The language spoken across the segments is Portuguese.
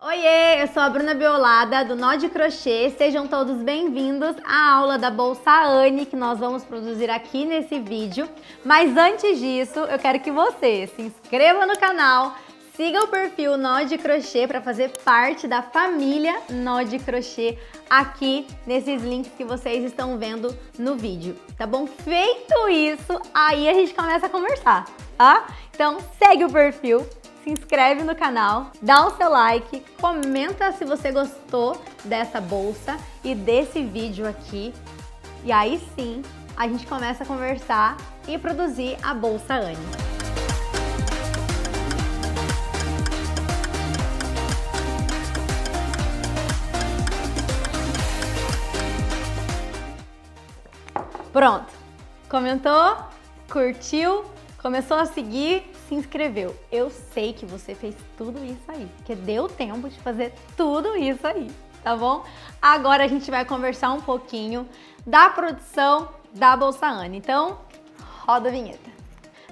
Oiê, eu sou a Bruna Biolada do Nó de Crochê. Sejam todos bem-vindos à aula da Bolsa Anne que nós vamos produzir aqui nesse vídeo. Mas antes disso, eu quero que você se inscreva no canal, siga o perfil Nó de Crochê para fazer parte da família Nó de Crochê aqui nesses links que vocês estão vendo no vídeo, tá bom? Feito isso, aí a gente começa a conversar, tá? Então segue o perfil, se inscreve no canal, dá o seu like, comenta se você gostou dessa bolsa e desse vídeo aqui. E aí sim, a gente começa a conversar e produzir a Bolsa Anne. Pronto, comentou, curtiu, começou a seguir, se inscreveu. Eu sei que você fez tudo isso aí, porque deu tempo de fazer tudo isso aí, tá bom? Agora a gente vai conversar um pouquinho da produção da Bolsa Anne. Então, roda a vinheta.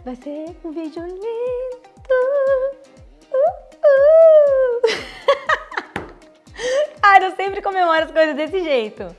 Vai ser um vídeo lindo. Cara, eu sempre comemoro as coisas desse jeito.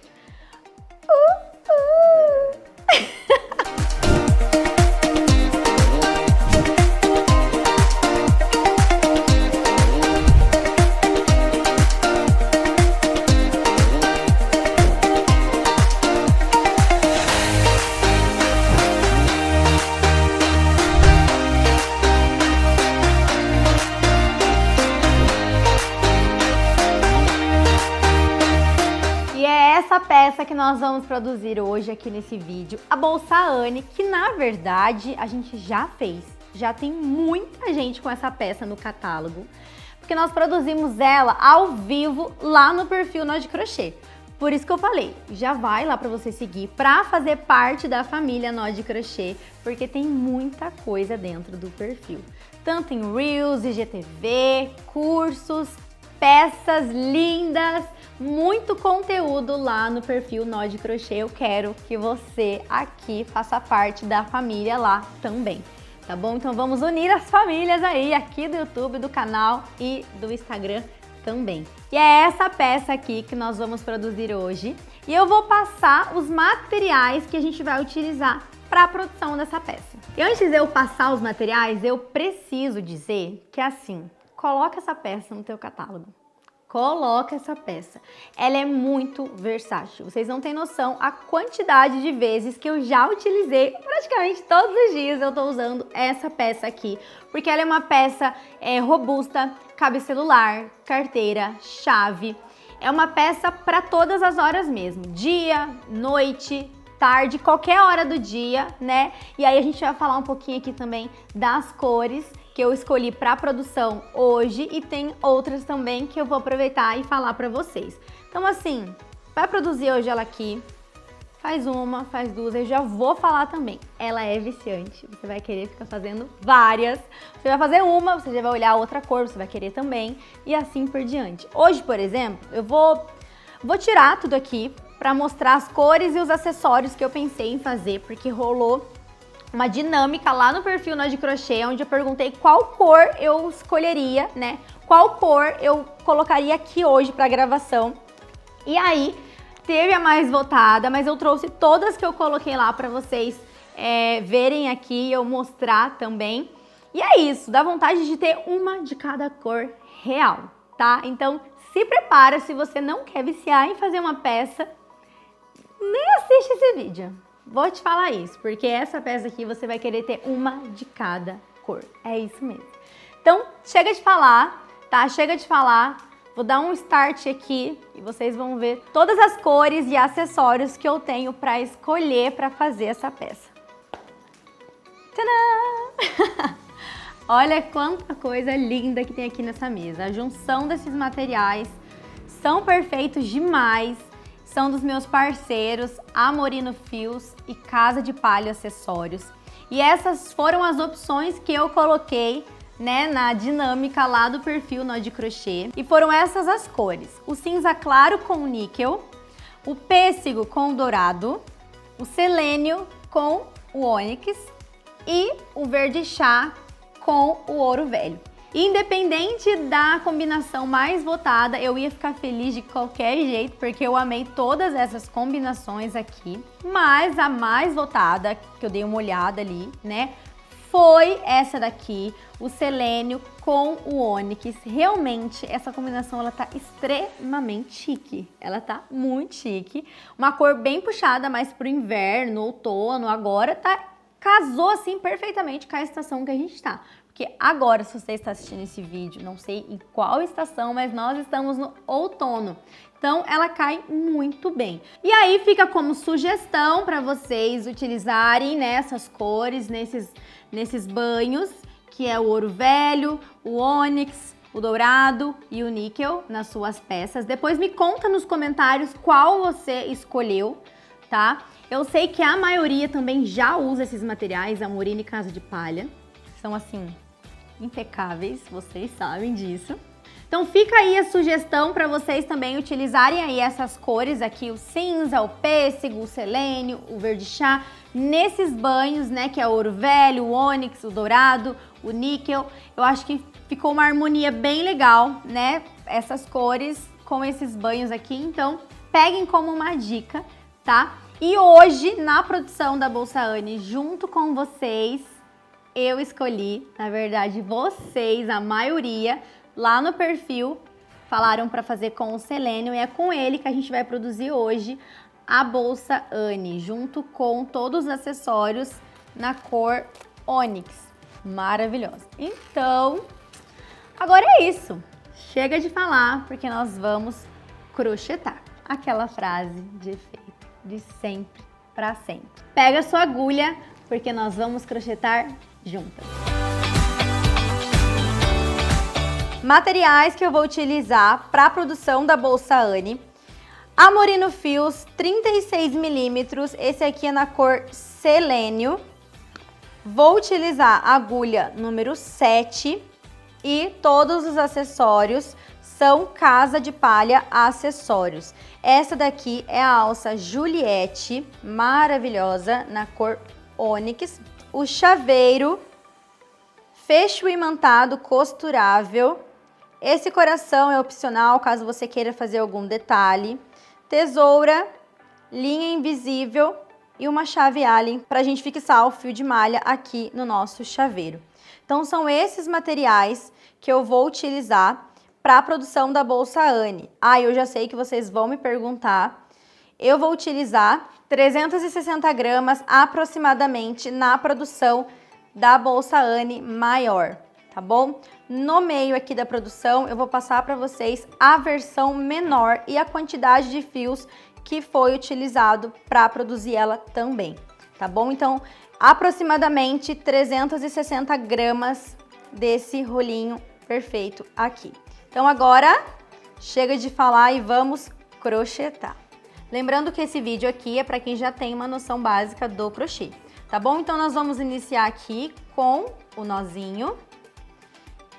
Essa peça que nós vamos produzir hoje aqui nesse vídeo, a Bolsa Anne, que na verdade a gente já fez. Já tem muita gente com essa peça no catálogo, porque nós produzimos ela ao vivo lá no perfil Nó de Crochê. Por isso que eu falei, já vai lá para você seguir, para fazer parte da família Nó de Crochê, porque tem muita coisa dentro do perfil. Tanto em Reels, IGTV, cursos, peças lindas, muito conteúdo lá no perfil Nó de Crochê. Eu quero que você aqui faça parte da família lá também, tá bom? Então vamos unir as famílias aí, aqui do YouTube, do canal e do Instagram também. E é essa peça aqui que nós vamos produzir hoje e eu vou passar os materiais que a gente vai utilizar para a produção dessa peça. E antes de eu passar os materiais, eu preciso dizer que assim, coloca essa peça no teu catálogo. Coloca essa peça. Ela é muito versátil. Vocês não têm noção a quantidade de vezes que eu já utilizei, praticamente todos os dias eu tô usando essa peça aqui, porque ela é uma peça robusta, cabe celular, carteira, chave. É uma peça para todas as horas mesmo, dia, noite, tarde, qualquer hora do dia, né? E aí a gente vai falar um pouquinho aqui também das cores que eu escolhi para produção hoje e tem outras também que eu vou aproveitar e falar para vocês. Então assim, vai produzir hoje ela aqui, faz uma, faz duas, eu já vou falar também. Ela é viciante, você vai querer ficar fazendo várias, você vai fazer uma, você já vai olhar outra cor, você vai querer também e assim por diante. Hoje, por exemplo, eu vou tirar tudo aqui para mostrar as cores e os acessórios que eu pensei em fazer, porque rolou uma dinâmica lá no perfil Nó de Crochê, onde eu perguntei qual cor eu escolheria, né? Qual cor eu colocaria aqui hoje para gravação. E aí, teve a mais votada, mas eu trouxe todas que eu coloquei lá para vocês verem aqui e eu mostrar também. E é isso, dá vontade de ter uma de cada cor real, tá? Então, se prepara, se você não quer viciar em fazer uma peça, nem assiste esse vídeo. Vou te falar isso, porque essa peça aqui você vai querer ter uma de cada cor. É isso mesmo. Então, chega de falar, tá? Chega de falar. Vou dar um start aqui e vocês vão ver todas as cores e acessórios que eu tenho para escolher para fazer essa peça. Tadã! Olha quanta coisa linda que tem aqui nessa mesa. A junção desses materiais são perfeitos demais. São dos meus parceiros Amorino Fios e Casa de Palha Acessórios. E essas foram as opções que eu coloquei, né, na dinâmica lá do perfil Nó de Crochê. E foram essas as cores: o cinza claro com níquel, o pêssego com dourado, o selênio com o ônix e o verde chá com o ouro velho. Independente da combinação mais votada, eu ia ficar feliz de qualquer jeito, porque eu amei todas essas combinações aqui. Mas a mais votada, que eu dei uma olhada ali, né, foi essa daqui, o selênio com o ônix. Realmente, essa combinação, ela tá extremamente chique. Ela tá muito chique. Uma cor bem puxada, mais pro inverno, outono, agora casou assim perfeitamente com a estação que a gente tá. Porque agora, se você está assistindo esse vídeo, não sei em qual estação, mas nós estamos no outono. Então, ela cai muito bem. E aí, fica como sugestão para vocês utilizarem, né, essas cores nesses banhos, que é o ouro velho, o ônix, o dourado e o níquel nas suas peças. Depois me conta nos comentários qual você escolheu, tá? Eu sei que a maioria também já usa esses materiais, Amorini e Casa de Palha. São, assim, impecáveis, vocês sabem disso. Então fica aí a sugestão para vocês também utilizarem aí essas cores aqui, o cinza, o pêssego, o selênio, o verde chá, nesses banhos, né, que é o ouro velho, o ônix, o dourado, o níquel. Eu acho que ficou uma harmonia bem legal, né, essas cores com esses banhos aqui, então peguem como uma dica, tá? E hoje, na produção da Bolsa Anne, junto com vocês, eu escolhi, na verdade, vocês, a maioria, lá no perfil, falaram para fazer com o selênio e é com ele que a gente vai produzir hoje a Bolsa Anne, junto com todos os acessórios na cor ônix. Maravilhosa. Então, agora é isso. Chega de falar, porque nós vamos crochetar. Aquela frase de efeito, de sempre para sempre. Pega a sua agulha, porque nós vamos crochetar juntas. Materiais que eu vou utilizar para a produção da Bolsa Anne. Amorino Fios 36mm, esse aqui é na cor selênio. Vou utilizar a agulha número 7 e todos os acessórios são Casa de Palha Acessórios. Essa daqui é a alça Juliette, maravilhosa, na cor ônix. O chaveiro, fecho imantado costurável. Esse coração é opcional, caso você queira fazer algum detalhe. Tesoura, linha invisível e uma chave Allen para a gente fixar o fio de malha aqui no nosso chaveiro. Então, são esses materiais que eu vou utilizar para a produção da Bolsa Anne. Eu já sei que vocês vão me perguntar. Eu vou utilizar 360 gramas aproximadamente na produção da Bolsa Anne maior, tá bom? No meio aqui da produção, eu vou passar para vocês a versão menor e a quantidade de fios que foi utilizado para produzir ela também, tá bom? Então, aproximadamente 360 gramas desse rolinho perfeito aqui. Então, agora, chega de falar e vamos crochetar. Lembrando que esse vídeo aqui é para quem já tem uma noção básica do crochê, tá bom? Então, nós vamos iniciar aqui com o nozinho.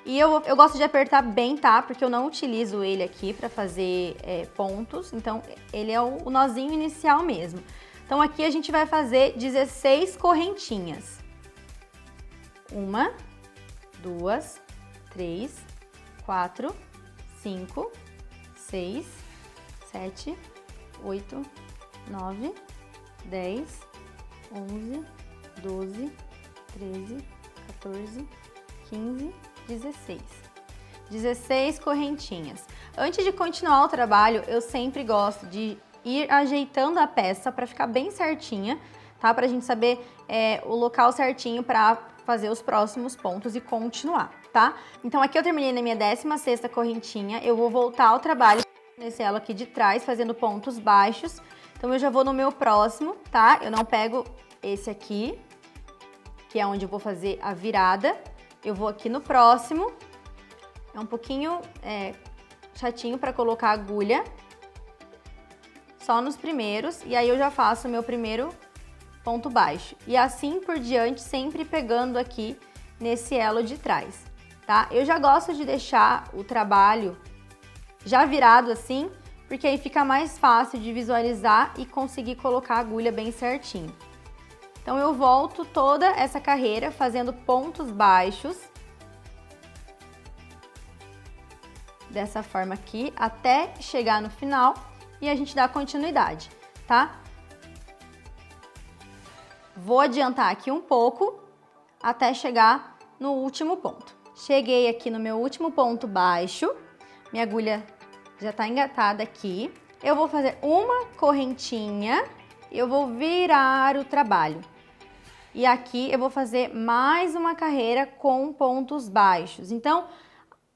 E eu gosto de apertar bem, tá? Porque eu não utilizo ele aqui para fazer pontos, então ele é o nozinho inicial mesmo. Então aqui a gente vai fazer 16 correntinhas. 1, 2, 3, 4, 5, 6, 7, 8, 9, 10, 11, 12, 13, 14, 15, 16 correntinhas. Antes de continuar o trabalho, eu sempre gosto de ir ajeitando a peça para ficar bem certinha, tá? Pra gente saber o local certinho para fazer os próximos pontos e continuar, tá? Então aqui eu terminei na minha 16ª correntinha, eu vou voltar ao trabalho nesse elo aqui de trás, fazendo pontos baixos. Então eu já vou no meu próximo, tá? Eu não pego esse aqui, que é onde eu vou fazer a virada. Eu vou aqui no próximo, é um pouquinho chatinho para colocar a agulha, só nos primeiros, e aí eu já faço o meu primeiro ponto baixo. E assim por diante, sempre pegando aqui nesse elo de trás, tá? Eu já gosto de deixar o trabalho já virado assim, porque aí fica mais fácil de visualizar e conseguir colocar a agulha bem certinho. Então eu volto toda essa carreira fazendo pontos baixos dessa forma aqui até chegar no final e a gente dá continuidade, tá? Vou adiantar aqui um pouco até chegar no último ponto. Cheguei aqui no meu último ponto baixo, minha agulha já tá engatada aqui. Eu vou fazer uma correntinha e eu vou virar o trabalho. E aqui eu vou fazer mais uma carreira com pontos baixos. Então,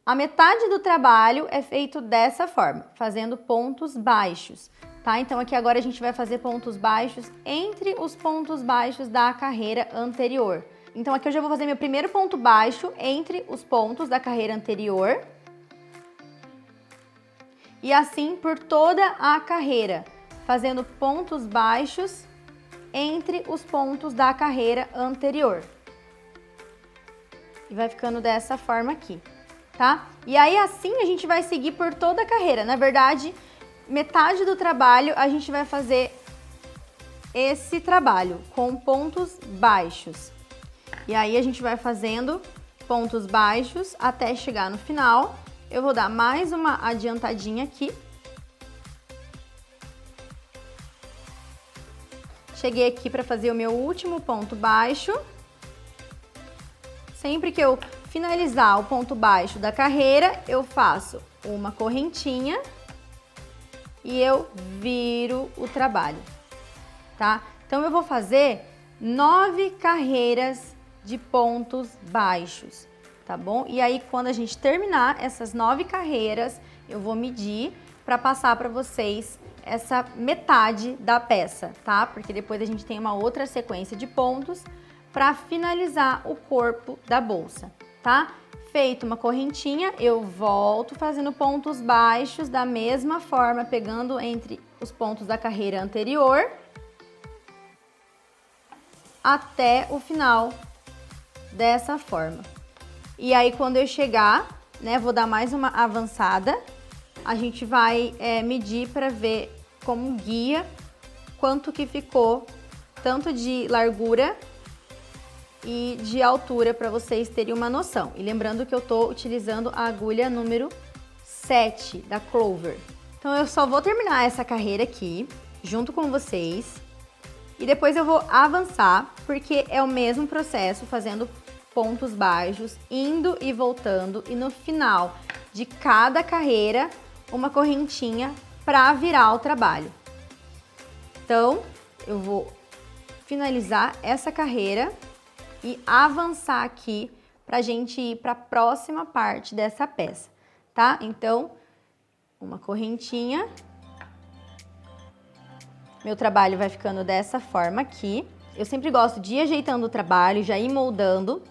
a metade do trabalho é feito dessa forma, fazendo pontos baixos, tá? Então, aqui agora a gente vai fazer pontos baixos entre os pontos baixos da carreira anterior. Então, aqui eu já vou fazer meu primeiro ponto baixo entre os pontos da carreira anterior. E assim por toda a carreira, fazendo pontos baixos entre os pontos da carreira anterior. E vai ficando dessa forma aqui, tá? E aí assim a gente vai seguir por toda a carreira. Na verdade, metade do trabalho a gente vai fazer esse trabalho com pontos baixos. E aí a gente vai fazendo pontos baixos até chegar no final. Eu vou dar mais uma adiantadinha aqui. Cheguei aqui para fazer o meu último ponto baixo. Sempre que eu finalizar o ponto baixo da carreira, eu faço uma correntinha e eu viro o trabalho, tá? Então, eu vou fazer 9 carreiras de pontos baixos, tá bom? E aí, quando a gente terminar essas 9 carreiras, eu vou medir para passar para vocês essa metade da peça, tá? Porque depois a gente tem uma outra sequência de pontos para finalizar o corpo da bolsa, tá? Feito uma correntinha, eu volto fazendo pontos baixos da mesma forma, pegando entre os pontos da carreira anterior até o final dessa forma. E aí, quando eu chegar, né, vou dar mais uma avançada, a gente vai medir para ver como guia quanto que ficou, tanto de largura e de altura, para vocês terem uma noção. E lembrando que eu tô utilizando a agulha número 7 da Clover. Então, eu só vou terminar essa carreira aqui, junto com vocês, e depois eu vou avançar, porque é o mesmo processo, fazendo pontos baixos, indo e voltando, e no final de cada carreira, uma correntinha para virar o trabalho. Então, eu vou finalizar essa carreira e avançar aqui pra gente ir para a próxima parte dessa peça, tá? Então, uma correntinha. Meu trabalho vai ficando dessa forma aqui. Eu sempre gosto de ir ajeitando o trabalho, já ir moldando,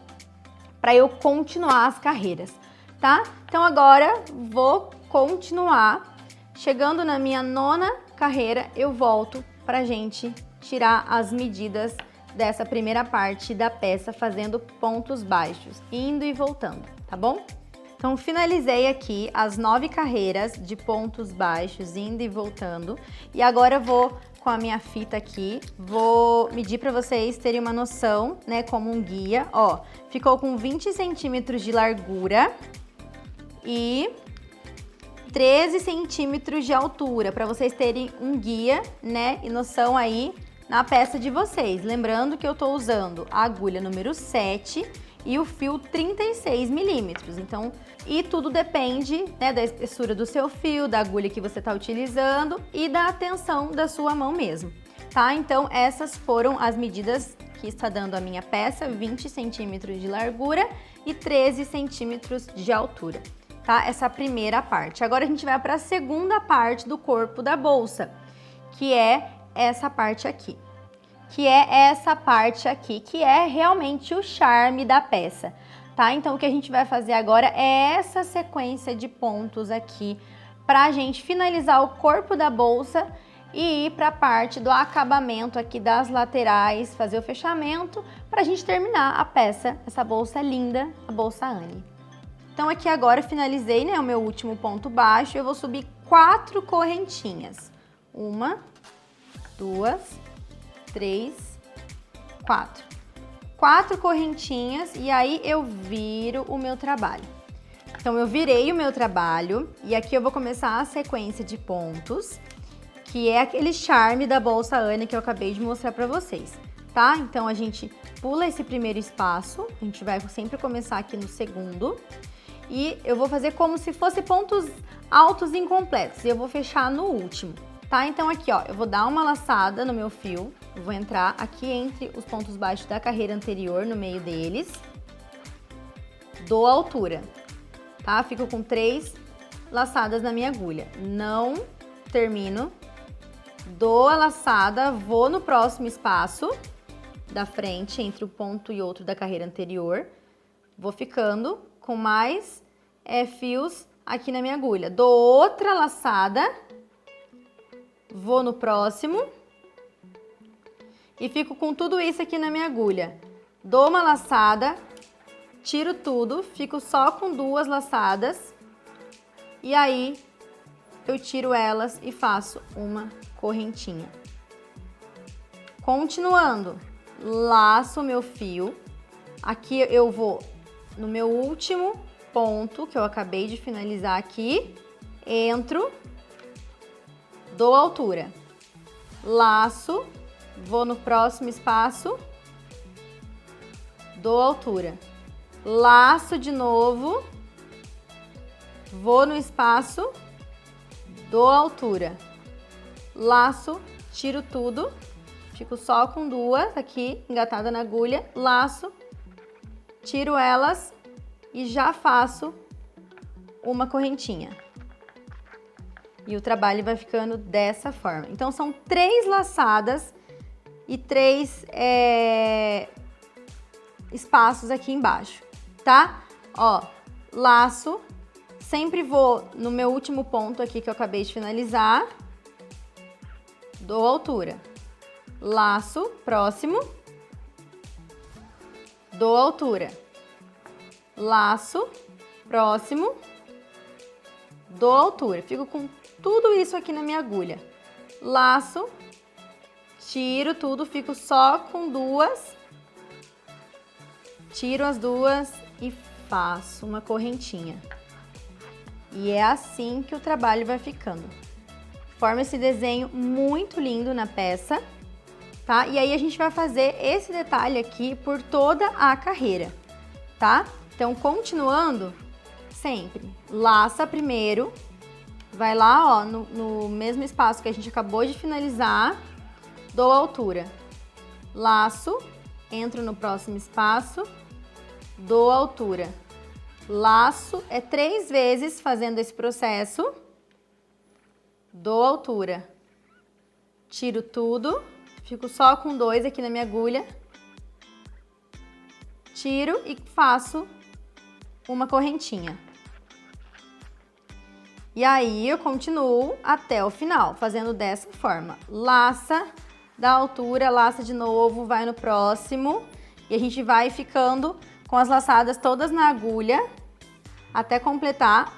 para eu continuar as carreiras, tá? Então, agora vou continuar. Chegando na minha 9ª carreira, eu volto pra gente tirar as medidas dessa primeira parte da peça, fazendo pontos baixos, indo e voltando, tá bom? Então, finalizei aqui as 9 carreiras de pontos baixos, indo e voltando. E agora eu vou, com a minha fita aqui, vou medir para vocês terem uma noção, né, como um guia. Ó, ficou com 20 centímetros de largura e 13 centímetros de altura, para vocês terem um guia, né, e noção aí na peça de vocês. Lembrando que eu tô usando a agulha número 7 e o fio 36 milímetros. Então, e tudo depende, né, da espessura do seu fio, da agulha que você tá utilizando e da tensão da sua mão mesmo, tá? Então, essas foram as medidas que está dando a minha peça, 20 centímetros de largura e 13 centímetros de altura, tá? Essa primeira parte. Agora a gente vai para a segunda parte do corpo da bolsa, que é essa parte aqui. Que é realmente o charme da peça, tá? Então, o que a gente vai fazer agora é essa sequência de pontos aqui pra gente finalizar o corpo da bolsa e ir pra parte do acabamento aqui das laterais, fazer o fechamento pra gente terminar a peça, essa bolsa linda, a bolsa Anne. Então, aqui agora eu finalizei, né, o meu último ponto baixo, eu vou subir 4 correntinhas. 1, 2, 3, 4. 4 correntinhas e aí eu viro o meu trabalho. Então, eu virei o meu trabalho e aqui eu vou começar a sequência de pontos, que é aquele charme da bolsa Anne que eu acabei de mostrar pra vocês, tá? Então, a gente pula esse primeiro espaço, a gente vai sempre começar aqui no segundo e eu vou fazer como se fosse pontos altos incompletos e eu vou fechar no último, tá? Então, aqui, ó, eu vou dar uma laçada no meu fio, eu vou entrar aqui entre os pontos baixos da carreira anterior, no meio deles, dou altura, tá? Fico com 3 laçadas na minha agulha, não termino, dou a laçada, vou no próximo espaço da frente, entre um ponto e outro da carreira anterior, vou ficando com mais fios aqui na minha agulha, dou outra laçada, vou no próximo e fico com tudo isso aqui na minha agulha, dou uma laçada, tiro tudo, fico só com 2 laçadas e aí eu tiro elas e faço uma correntinha. Continuando, laço o meu fio, aqui eu vou no meu último ponto que eu acabei de finalizar aqui, entro, dou altura, laço, vou no próximo espaço, dou altura. Laço de novo, vou no espaço, dou altura, laço, tiro tudo, fico só com 2 aqui, engatada na agulha, laço, tiro elas e já faço uma correntinha. E o trabalho vai ficando dessa forma. Então, são 3 laçadas e 3 espaços aqui embaixo. Tá? Ó, laço, sempre vou no meu último ponto aqui que eu acabei de finalizar, dou altura, laço, próximo, dou altura, laço, próximo, dou altura, fico com tudo isso aqui na minha agulha, laço, tiro tudo, fico só com 2, tiro as 2 e faço uma correntinha. E é assim que o trabalho vai ficando. Forma esse desenho muito lindo na peça, tá? E aí a gente vai fazer esse detalhe aqui por toda a carreira, tá? Então, continuando, sempre laça primeiro, vai lá, ó, no mesmo espaço que a gente acabou de finalizar, dou altura, laço, entro no próximo espaço, dou altura, laço, 3 vezes fazendo esse processo, dou altura, tiro tudo, fico só com 2 aqui na minha agulha, tiro e faço uma correntinha. E aí eu continuo até o final, fazendo dessa forma, laça, dá altura, laça de novo, vai no próximo e a gente vai ficando com as laçadas todas na agulha, até completar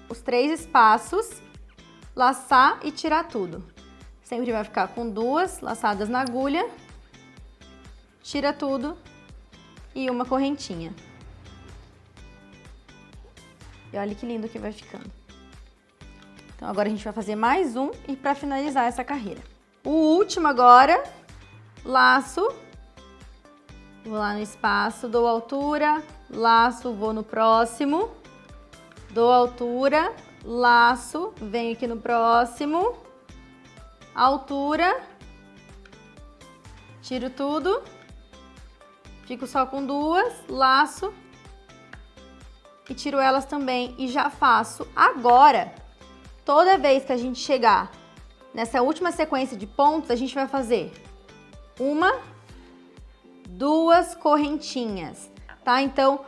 os 3 espaços, laçar e tirar tudo. Sempre vai ficar com 2 laçadas na agulha, tira tudo e uma correntinha. E olha que lindo que vai ficando. Então agora a gente vai fazer mais um e para finalizar essa carreira. O último agora, laço. Vou lá no espaço, dou altura, laço, vou no próximo, dou altura, laço, venho aqui no próximo, altura, tiro tudo, fico só com 2, laço e tiro elas também e já faço agora, toda vez que a gente chegar nessa última sequência de pontos, a gente vai fazer 1, 2 correntinhas, tá? Então,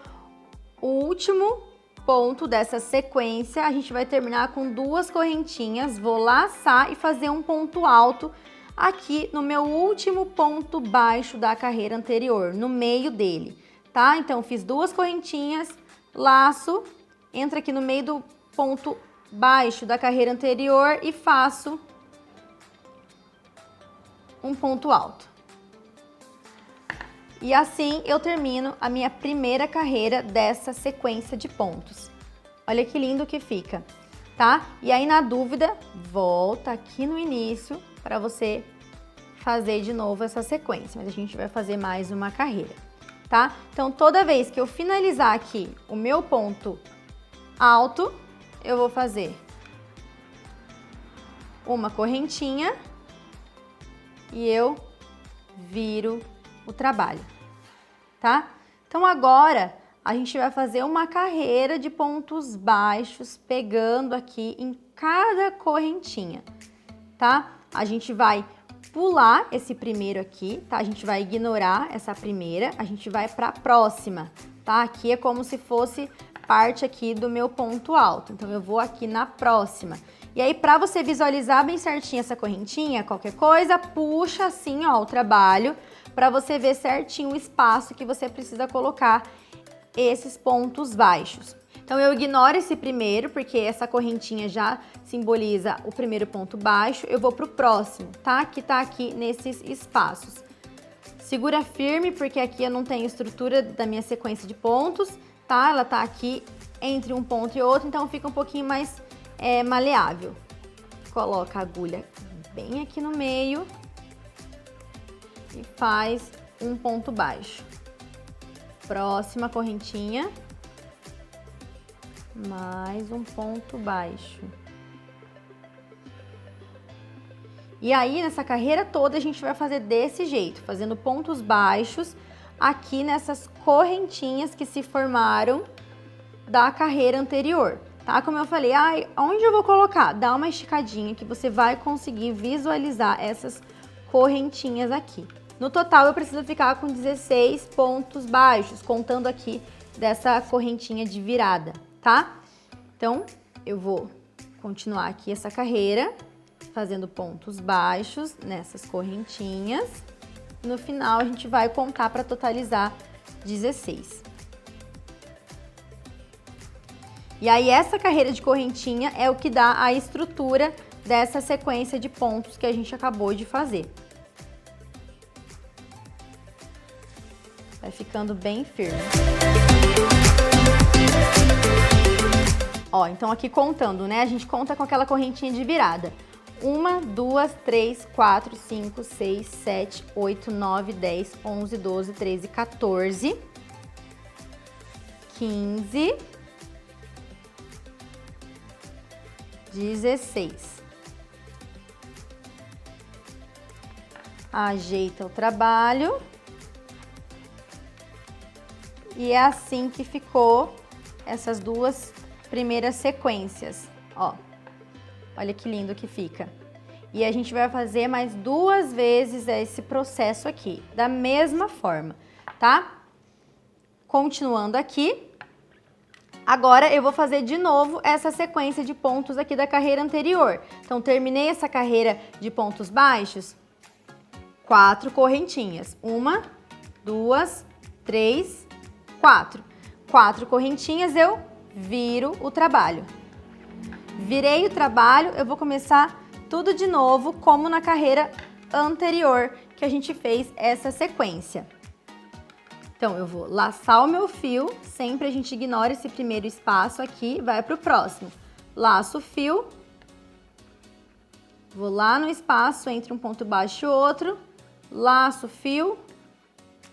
o último ponto dessa sequência, a gente vai terminar com 2 correntinhas, vou laçar e fazer um ponto alto aqui no meu último ponto baixo da carreira anterior, no meio dele, tá? Então, fiz 2 correntinhas, laço, entra aqui no meio do ponto baixo da carreira anterior e faço um ponto alto. E assim eu termino a minha primeira carreira dessa sequência de pontos. Olha que lindo que fica, tá? E aí, na dúvida, volta aqui no início para você fazer de novo essa sequência, mas a gente vai fazer mais uma carreira, tá? Então, toda vez que eu finalizar aqui o meu ponto alto, eu vou fazer uma correntinha e eu viro o trabalho, tá? Então, agora a gente vai fazer uma carreira de pontos baixos, pegando aqui em cada correntinha, tá? A gente vai pular esse primeiro aqui, tá? A gente vai ignorar essa primeira, a gente vai para a próxima, tá? Aqui é como se fosse parte aqui do meu ponto alto, então eu vou aqui na próxima. E aí, para você visualizar bem certinho essa correntinha, qualquer coisa, puxa assim, ó, o trabalho, para você ver certinho o espaço que você precisa colocar esses pontos baixos. Então, eu ignoro esse primeiro, porque essa correntinha já simboliza o primeiro ponto baixo. Eu vou pro próximo, tá? Que tá aqui nesses espaços. Segura firme, porque aqui eu não tenho estrutura da minha sequência de pontos, tá? Ela tá aqui entre um ponto e outro, então fica um pouquinho mais maleável. Coloca a agulha bem aqui no meio e faz um ponto baixo. Próxima correntinha. Mais um ponto baixo. E aí, nessa carreira toda, a gente vai fazer desse jeito, fazendo pontos baixos aqui nessas correntinhas que se formaram da carreira anterior, tá? Como eu falei, onde eu vou colocar? Dá uma esticadinha que você vai conseguir visualizar essas correntinhas aqui. No total, eu preciso ficar com 16 pontos baixos, contando aqui dessa correntinha de virada, tá? Então, eu vou continuar aqui essa carreira, fazendo pontos baixos nessas correntinhas. No final, a gente vai contar para totalizar 16. E aí, essa carreira de correntinha é o que dá a estrutura dessa sequência de pontos que a gente acabou de fazer. Vai ficando bem firme. Ó, então aqui contando, né? A gente conta com aquela correntinha de virada. 1, 2, 3, 4, 5, 6, 7, 8, 9, 10, 11, 12, 13, 14, 15, 16. Ajeita o trabalho. E é assim que ficou essas duas primeiras sequências, ó. Olha que lindo que fica. E a gente vai fazer mais 2 vezes esse processo aqui, da mesma forma, tá? Continuando aqui. Agora eu vou fazer de novo essa sequência de pontos aqui da carreira anterior. Então, terminei essa carreira de pontos baixos, 4 correntinhas. 1, 2, 3, 4. 4 correntinhas, eu viro o trabalho. Virei o trabalho, eu vou começar tudo de novo, como na carreira anterior que a gente fez essa sequência. Então, eu vou laçar o meu fio, sempre a gente ignora esse primeiro espaço aqui, vai para o próximo. Laço o fio, vou lá no espaço entre um ponto baixo e outro, laço o fio,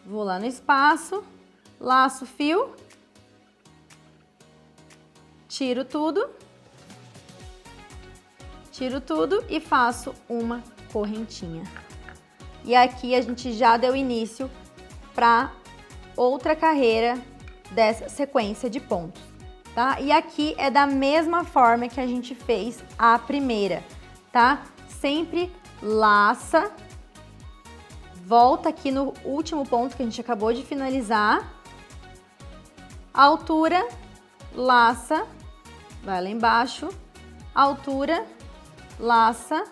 vou lá no espaço, laço o fio, tiro tudo e faço uma correntinha. E aqui a gente já deu início para outra carreira dessa sequência de pontos, tá? E aqui é da mesma forma que a gente fez a primeira, tá? Sempre laça, volta aqui no último ponto que a gente acabou de finalizar, altura, laça, vai lá embaixo, altura, laça,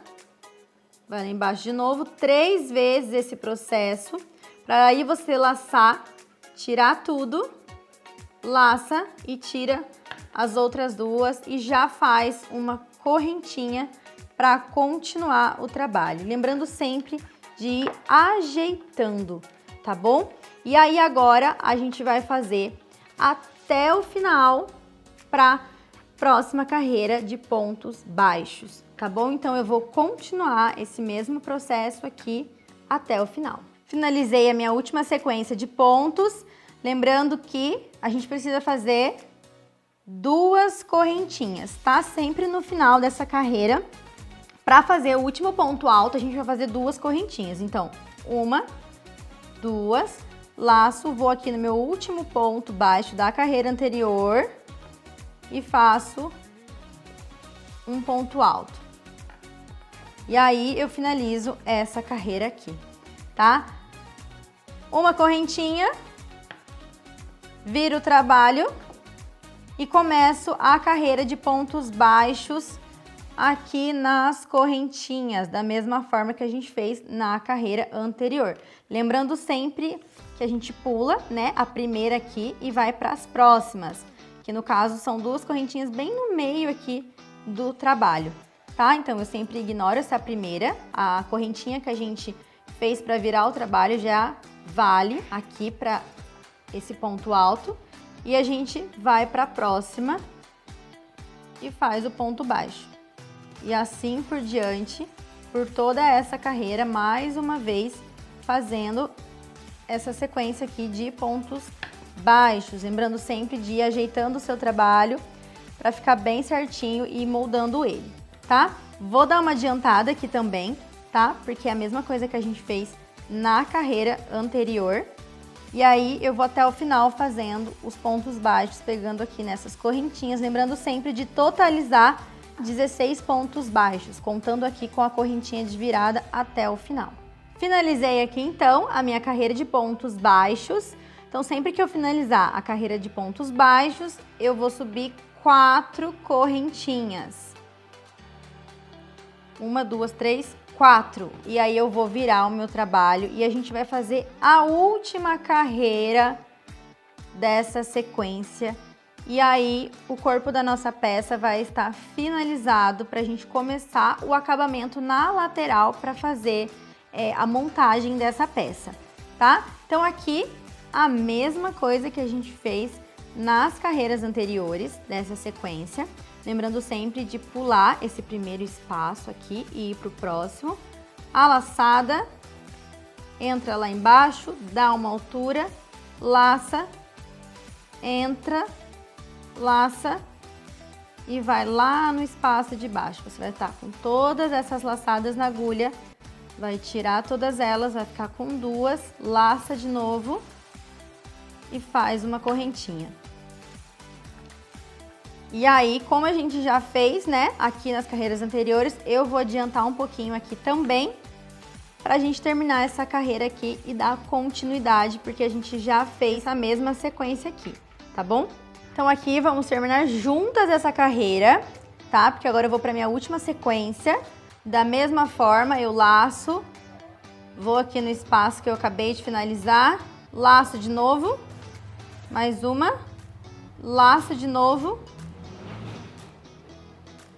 vai lá embaixo de novo, 3 vezes esse processo, para aí você laçar, tirar tudo, laça e tira as outras 2 e já faz uma correntinha para continuar o trabalho. Lembrando sempre de ir ajeitando, tá bom? E aí agora a gente vai fazer até o final para próxima carreira de pontos baixos, tá bom? Então, eu vou continuar esse mesmo processo aqui até o final. Finalizei a minha última sequência de pontos, lembrando que a gente precisa fazer 2 correntinhas, tá? Sempre no final dessa carreira. Para fazer o último ponto alto, a gente vai fazer 2 correntinhas. Então, 1, 2, laço, vou aqui no meu último ponto baixo da carreira anterior e faço um ponto alto. E aí, eu finalizo essa carreira aqui, tá? Uma correntinha, viro o trabalho e começo a carreira de pontos baixos aqui nas correntinhas, da mesma forma que a gente fez na carreira anterior. Lembrando sempre que a gente pula, né, a primeira aqui e vai para as próximas, que no caso são 2 correntinhas bem no meio aqui do trabalho, tá? Então, eu sempre ignoro essa primeira, a correntinha que a gente fez para virar o trabalho já vale aqui para esse ponto alto e a gente vai para a próxima e faz o ponto baixo. E assim por diante, por toda essa carreira, mais uma vez fazendo essa sequência aqui de pontos baixos, lembrando sempre de ir ajeitando o seu trabalho para ficar bem certinho e moldando ele, tá? Vou dar uma adiantada aqui também, tá? Porque é a mesma coisa que a gente fez na carreira anterior. E aí eu vou até o final fazendo os pontos baixos, pegando aqui nessas correntinhas, lembrando sempre de totalizar 16 pontos baixos, contando aqui com a correntinha de virada até o final. Finalizei aqui então a minha carreira de pontos baixos. Então, sempre que eu finalizar a carreira de pontos baixos, eu vou subir 4 correntinhas. 1, 2, 3, 4. E aí eu vou virar o meu trabalho e a gente vai fazer a última carreira dessa sequência. E aí o corpo da nossa peça vai estar finalizado para a gente começar o acabamento na lateral para fazer a montagem dessa peça, tá? Então aqui a mesma coisa que a gente fez nas carreiras anteriores dessa sequência. Lembrando sempre de pular esse primeiro espaço aqui e ir para o próximo. A laçada, entra lá embaixo, dá uma altura, laça, entra, laça e vai lá no espaço de baixo. Você vai estar com todas essas laçadas na agulha, vai tirar todas elas, vai ficar com 2, laça de novo e faz uma correntinha. E aí, como a gente já fez, né, aqui nas carreiras anteriores, eu vou adiantar um pouquinho aqui também, pra gente terminar essa carreira aqui e dar continuidade, porque a gente já fez a mesma sequência aqui, tá bom? Então aqui vamos terminar juntas essa carreira, tá? Porque agora eu vou pra minha última sequência. Da mesma forma, eu laço, vou aqui no espaço que eu acabei de finalizar, laço de novo, mais uma, laço de novo,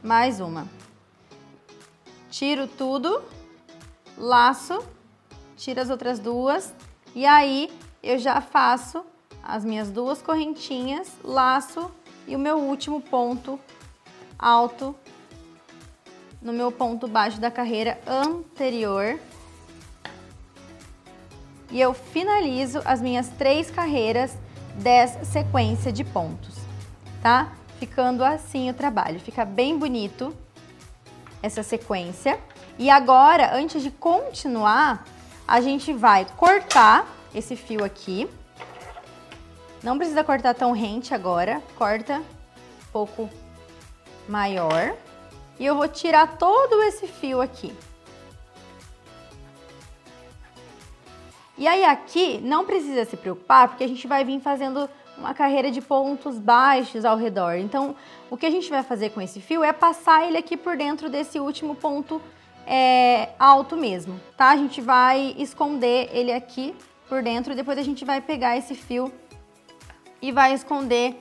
mais uma. Tiro tudo, laço, tiro as outras 2 e aí eu já faço as minhas 2 correntinhas, laço e o meu último ponto alto no meu ponto baixo da carreira anterior. E eu finalizo as minhas 3 carreiras dessa sequência de pontos, tá? Ficando assim o trabalho, fica bem bonito essa sequência. E agora, antes de continuar, a gente vai cortar esse fio aqui. Não precisa cortar tão rente agora, corta um pouco maior. E eu vou tirar todo esse fio aqui. E aí aqui não precisa se preocupar, porque a gente vai vir fazendo uma carreira de pontos baixos ao redor. Então, o que a gente vai fazer com esse fio é passar ele aqui por dentro desse último ponto alto mesmo, tá? A gente vai esconder ele aqui por dentro e depois a gente vai pegar esse fio e vai esconder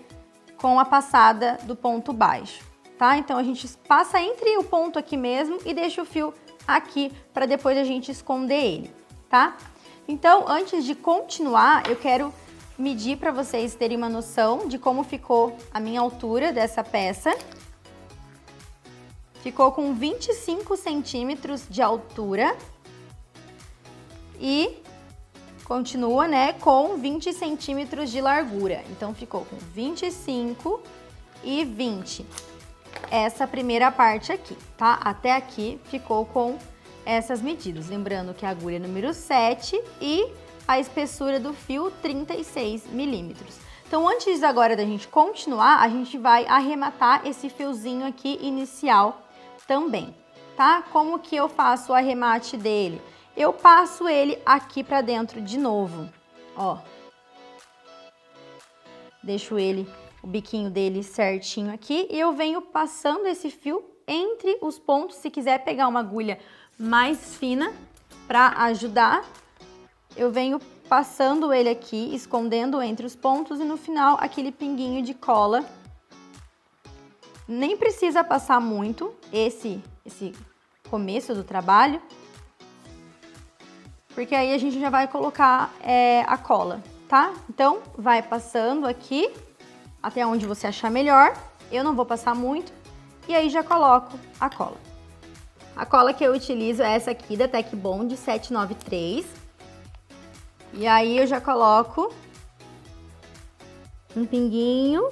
com a passada do ponto baixo, tá? Então, a gente passa entre o ponto aqui mesmo e deixa o fio aqui para depois a gente esconder ele, tá? Então, antes de continuar, eu quero medir para vocês terem uma noção de como ficou a minha altura dessa peça. Ficou com 25 centímetros de altura e continua, né, com 20 centímetros de largura. Então, ficou com 25 e 20. Essa primeira parte aqui, tá? Até aqui ficou com essas medidas. Lembrando que a agulha número 7 e a espessura do fio 36 milímetros. Então, antes agora da gente continuar, a gente vai arrematar esse fiozinho aqui inicial também, tá? Como que eu faço o arremate dele? Eu passo ele aqui pra dentro de novo, ó. Deixo ele, o biquinho dele certinho aqui e eu venho passando esse fio entre os pontos. Se quiser pegar uma agulha mais fina pra ajudar, eu venho passando ele aqui, escondendo entre os pontos e no final aquele pinguinho de cola. Nem precisa passar muito esse começo do trabalho, porque aí a gente já vai colocar a cola, tá? Então, vai passando aqui até onde você achar melhor. Eu não vou passar muito e aí já coloco a cola. A cola que eu utilizo é essa aqui da Tec Bond 793. E aí eu já coloco um pinguinho.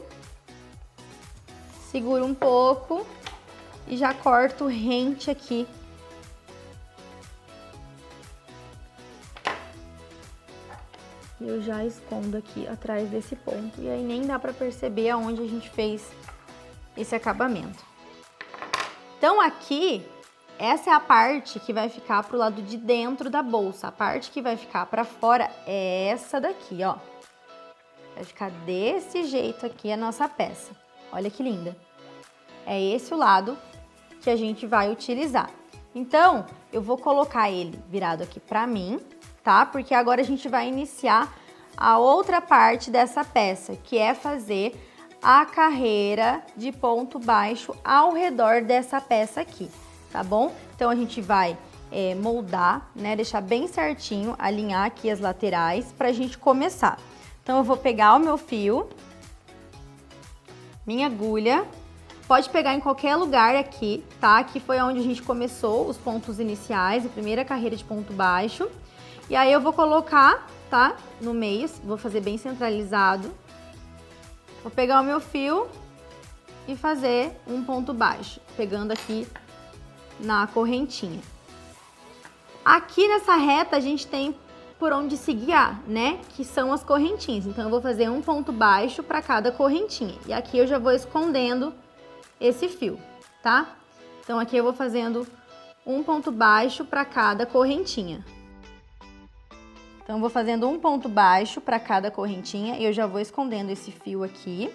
Seguro um pouco e já corto rente aqui. Eu já escondo aqui atrás desse ponto e aí nem dá pra perceber aonde a gente fez esse acabamento. Então aqui, essa é a parte que vai ficar pro lado de dentro da bolsa. A parte que vai ficar pra fora é essa daqui, ó. Vai ficar desse jeito aqui a nossa peça. Olha que linda. É esse o lado que a gente vai utilizar. Então, eu vou colocar ele virado aqui pra mim, tá? Porque agora a gente vai iniciar a outra parte dessa peça, que é fazer a carreira de ponto baixo ao redor dessa peça aqui, tá bom? Então, a gente vai moldar, né? Deixar bem certinho, alinhar aqui as laterais pra gente começar. Então, eu vou pegar o meu fio, minha agulha, pode pegar em qualquer lugar aqui, tá? Aqui foi onde a gente começou os pontos iniciais, a primeira carreira de ponto baixo. E aí eu vou colocar, tá? No meio, vou fazer bem centralizado. Vou pegar o meu fio e fazer um ponto baixo, pegando aqui na correntinha. Aqui nessa reta a gente tem por onde se guiar, né? Que são as correntinhas. Então eu vou fazer um ponto baixo para cada correntinha. E aqui eu já vou escondendo esse fio, tá? Então aqui eu vou fazendo um ponto baixo para cada correntinha. Então eu vou fazendo um ponto baixo para cada correntinha e eu já vou escondendo esse fio aqui.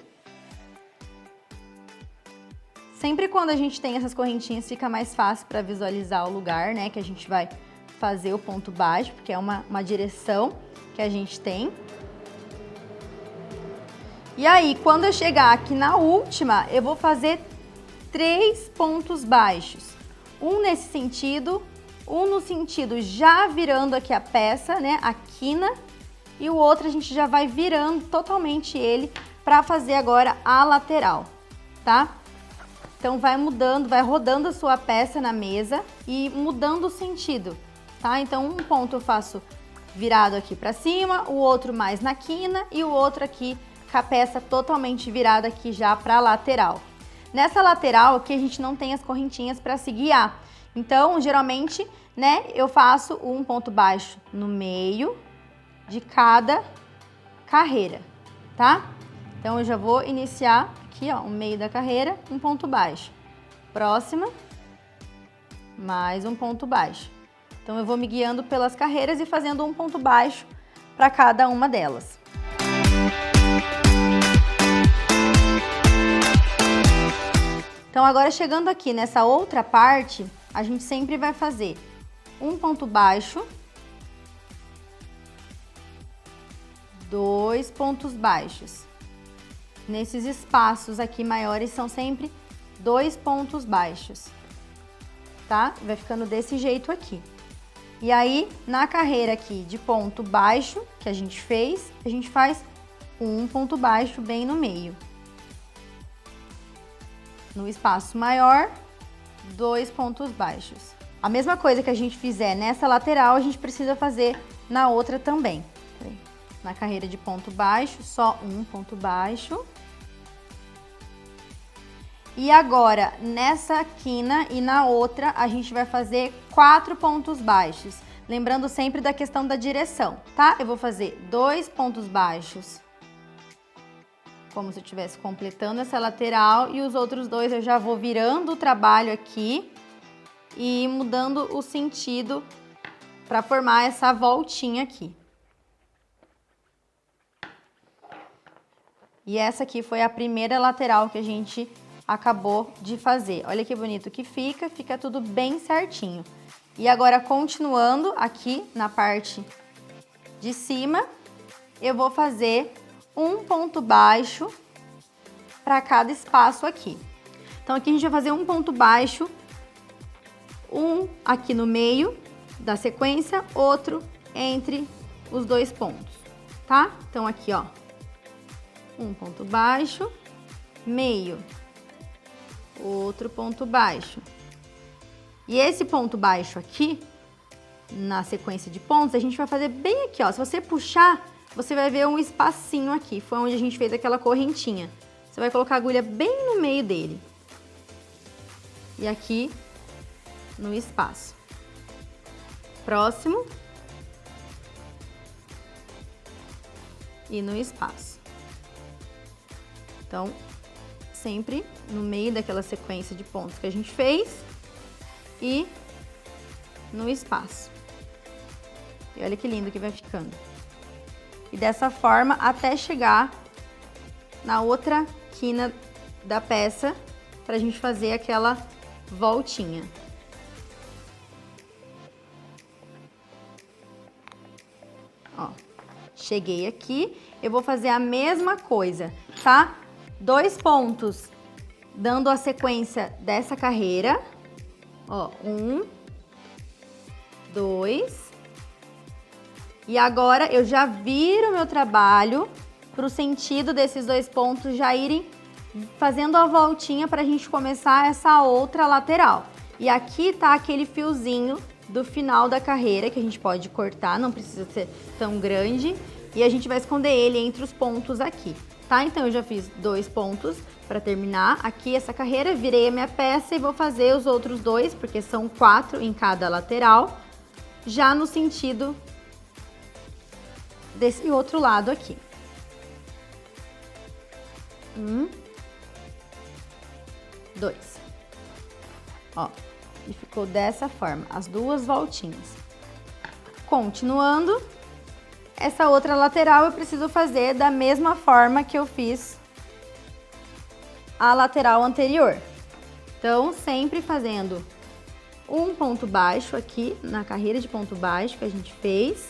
Sempre quando a gente tem essas correntinhas fica mais fácil para visualizar o lugar, né? Que a gente vai fazer o ponto baixo, porque é uma direção que a gente tem. E aí, quando eu chegar aqui na última, eu vou fazer 3 pontos baixos. Um nesse sentido, um no sentido já virando aqui a peça, né, a quina, e o outro a gente já vai virando totalmente ele para fazer agora a lateral, tá? Então vai mudando, vai rodando a sua peça na mesa e mudando o sentido, tá? Então um ponto eu faço virado aqui para cima, o outro mais na quina e o outro aqui com a peça totalmente virada aqui já para a lateral. Nessa lateral aqui a gente não tem as correntinhas para se guiar. Então, geralmente, né, eu faço um ponto baixo no meio de cada carreira, tá? Então, eu já vou iniciar aqui, ó, o meio da carreira, um ponto baixo. Próxima, mais um ponto baixo. Então, eu vou me guiando pelas carreiras e fazendo um ponto baixo para cada uma delas. Então, agora chegando aqui nessa outra parte, a gente sempre vai fazer um ponto baixo, 2 pontos baixos. Nesses espaços aqui maiores são sempre 2 pontos baixos, tá? Vai ficando desse jeito aqui. E aí, na carreira aqui de ponto baixo que a gente fez, a gente faz um ponto baixo bem no meio. No espaço maior, 2 pontos baixos. A mesma coisa que a gente fizer nessa lateral, a gente precisa fazer na outra também. Na carreira de ponto baixo, só um ponto baixo. E agora, nessa quina e na outra, a gente vai fazer 4 pontos baixos. Lembrando sempre da questão da direção, tá? Eu vou fazer 2 pontos baixos, como se eu estivesse completando essa lateral, e os outros 2 eu já vou virando o trabalho aqui e mudando o sentido para formar essa voltinha aqui. E essa aqui foi a primeira lateral que a gente acabou de fazer. Olha que bonito que fica tudo bem certinho. E agora, continuando aqui na parte de cima, eu vou fazer um ponto baixo para cada espaço aqui. Então, aqui a gente vai fazer um ponto baixo, um aqui no meio da sequência, outro entre os 2 pontos, tá? Então, aqui, ó, um ponto baixo, meio, outro ponto baixo. E esse ponto baixo aqui, na sequência de pontos, a gente vai fazer bem aqui, ó. Se você puxar, você vai ver um espacinho aqui, foi onde a gente fez aquela correntinha. Você vai colocar a agulha bem no meio dele. E aqui, no espaço. Próximo. E no espaço. Então, sempre no meio daquela sequência de pontos que a gente fez e no espaço. E olha que lindo que vai ficando. E dessa forma até chegar na outra quina da peça pra gente fazer aquela voltinha. Ó, cheguei aqui, eu vou fazer a mesma coisa, tá? 2 pontos, dando a sequência dessa carreira, ó, 1, 2, e agora eu já viro o meu trabalho pro sentido desses 2 pontos já irem fazendo a voltinha pra gente começar essa outra lateral. E aqui tá aquele fiozinho do final da carreira que a gente pode cortar, não precisa ser tão grande, e a gente vai esconder ele entre os pontos aqui. Tá? Então, eu já fiz 2 pontos para terminar aqui essa carreira, virei a minha peça e vou fazer os outros 2, porque são 4 em cada lateral, já no sentido desse outro lado aqui. 1, 2. Ó, e ficou dessa forma, as 2 voltinhas. Continuando. Essa outra lateral eu preciso fazer da mesma forma que eu fiz a lateral anterior. Então, sempre fazendo um ponto baixo aqui na carreira de ponto baixo que a gente fez.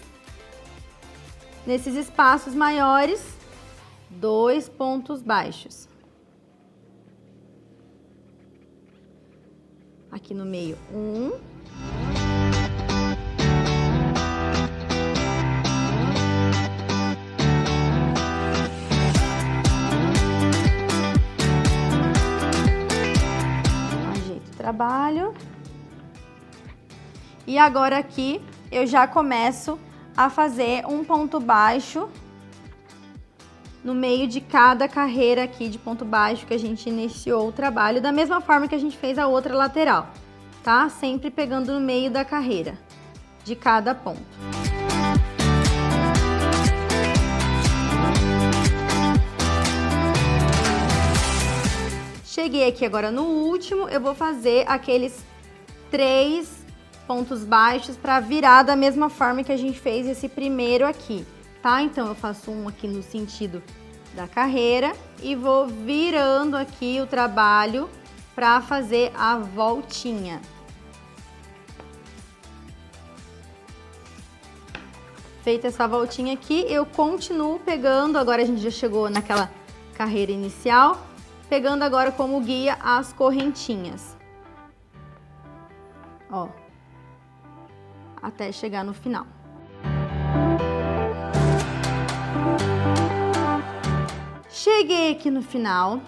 Nesses espaços maiores, 2 pontos baixos. Aqui no meio, 1. Trabalho. E agora aqui eu já começo a fazer um ponto baixo no meio de cada carreira aqui de ponto baixo que a gente iniciou o trabalho, da mesma forma que a gente fez a outra lateral, tá? Sempre pegando no meio da carreira de cada ponto. Cheguei aqui agora no último, eu vou fazer aqueles 3 pontos baixos para virar da mesma forma que a gente fez esse primeiro aqui, tá? Então, eu faço um aqui no sentido da carreira e vou virando aqui o trabalho para fazer a voltinha. Feita essa voltinha aqui, eu continuo pegando, agora a gente já chegou naquela carreira inicial, pegando agora como guia as correntinhas, ó, até chegar no final. Cheguei aqui no final,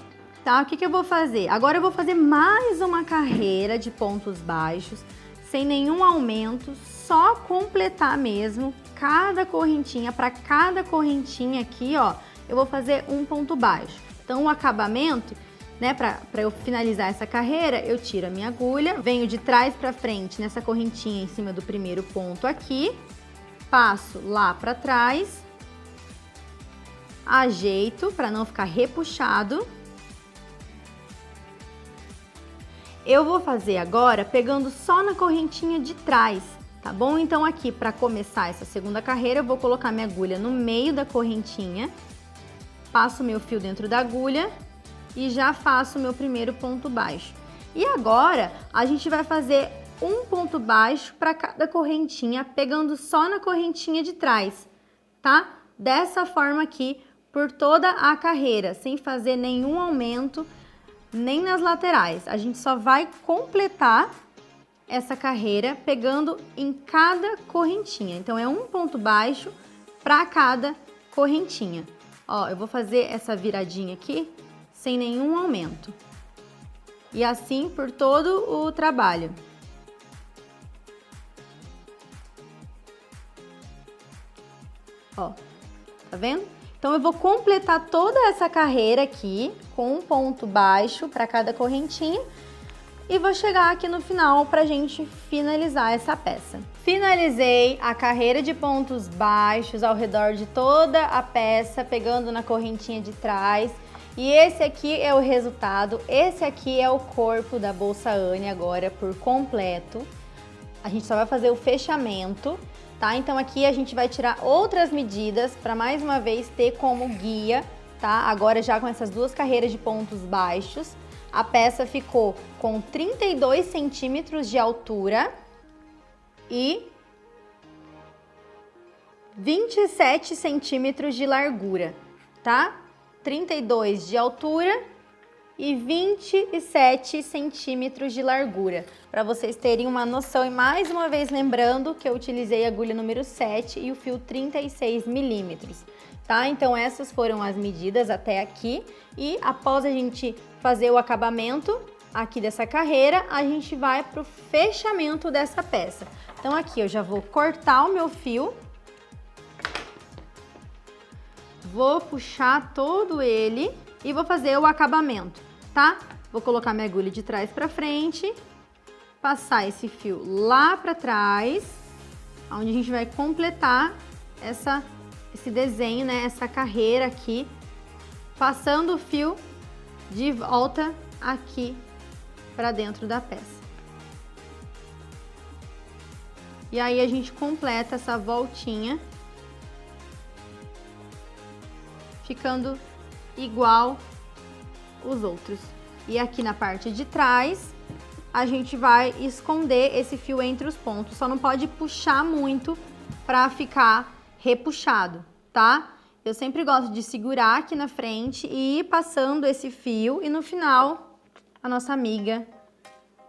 tá? O que eu vou fazer? Agora eu vou fazer mais uma carreira de pontos baixos, sem nenhum aumento, só completar mesmo cada correntinha. Para cada correntinha aqui, ó, eu vou fazer um ponto baixo. Então, o acabamento, né, para eu finalizar essa carreira, eu tiro a minha agulha, venho de trás para frente nessa correntinha em cima do primeiro ponto aqui, passo lá para trás, ajeito para não ficar repuxado. Eu vou fazer agora pegando só na correntinha de trás, tá bom? Então aqui, para começar essa segunda carreira, eu vou colocar minha agulha no meio da correntinha, passo meu fio dentro da agulha e já faço o meu primeiro ponto baixo. E agora, a gente vai fazer um ponto baixo para cada correntinha, pegando só na correntinha de trás, tá? Dessa forma aqui, por toda a carreira, sem fazer nenhum aumento, nem nas laterais. A gente só vai completar essa carreira pegando em cada correntinha. Então, é um ponto baixo para cada correntinha. Ó, eu vou fazer essa viradinha aqui sem nenhum aumento. E assim por todo o trabalho. Ó, tá vendo? Então, eu vou completar toda essa carreira aqui com um ponto baixo para cada correntinha e vou chegar aqui no final pra gente finalizar essa peça. Finalizei a carreira de pontos baixos ao redor de toda a peça, pegando na correntinha de trás. E esse aqui é o resultado, esse aqui é o corpo da bolsa Anne agora por completo. A gente só vai fazer o fechamento, tá? Então aqui a gente vai tirar outras medidas para mais uma vez ter como guia, tá? Agora já com essas duas carreiras de pontos baixos, a peça ficou com 32 centímetros de altura e 27 centímetros de largura, tá? 32 de altura e 27 centímetros de largura, para vocês terem uma noção. E mais uma vez lembrando que eu utilizei a agulha número 7 e o fio 36 milímetros, tá? Então essas foram as medidas até aqui e após a gente fazer o acabamento aqui dessa carreira, a gente vai pro fechamento dessa peça. Então aqui eu já vou cortar o meu fio. Vou puxar todo ele e vou fazer o acabamento, tá? Vou colocar minha agulha de trás para frente, passar esse fio lá para trás, onde a gente vai completar esse desenho, né? Essa carreira aqui, passando o fio de volta aqui para dentro da peça. E aí a gente completa essa voltinha, ficando igual os outros. E aqui na parte de trás, a gente vai esconder esse fio entre os pontos. Só não pode puxar muito para ficar repuxado, tá? Eu sempre gosto de segurar aqui na frente e ir passando esse fio e no final, a nossa amiga,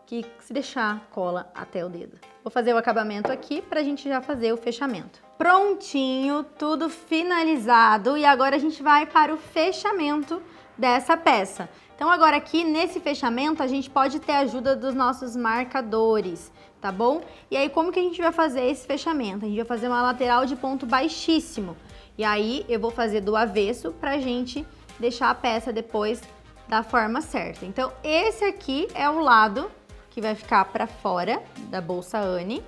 que se deixar, cola até o dedo. Vou fazer o acabamento aqui pra gente já fazer o fechamento. Prontinho, tudo finalizado e agora a gente vai para o fechamento dessa peça. Então agora aqui nesse fechamento a gente pode ter a ajuda dos nossos marcadores, tá bom? E aí como que a gente vai fazer esse fechamento? A gente vai fazer uma lateral de ponto baixíssimo. E aí eu vou fazer do avesso pra gente deixar a peça depois da forma certa. Então esse aqui é o lado que vai ficar para fora da bolsa Anne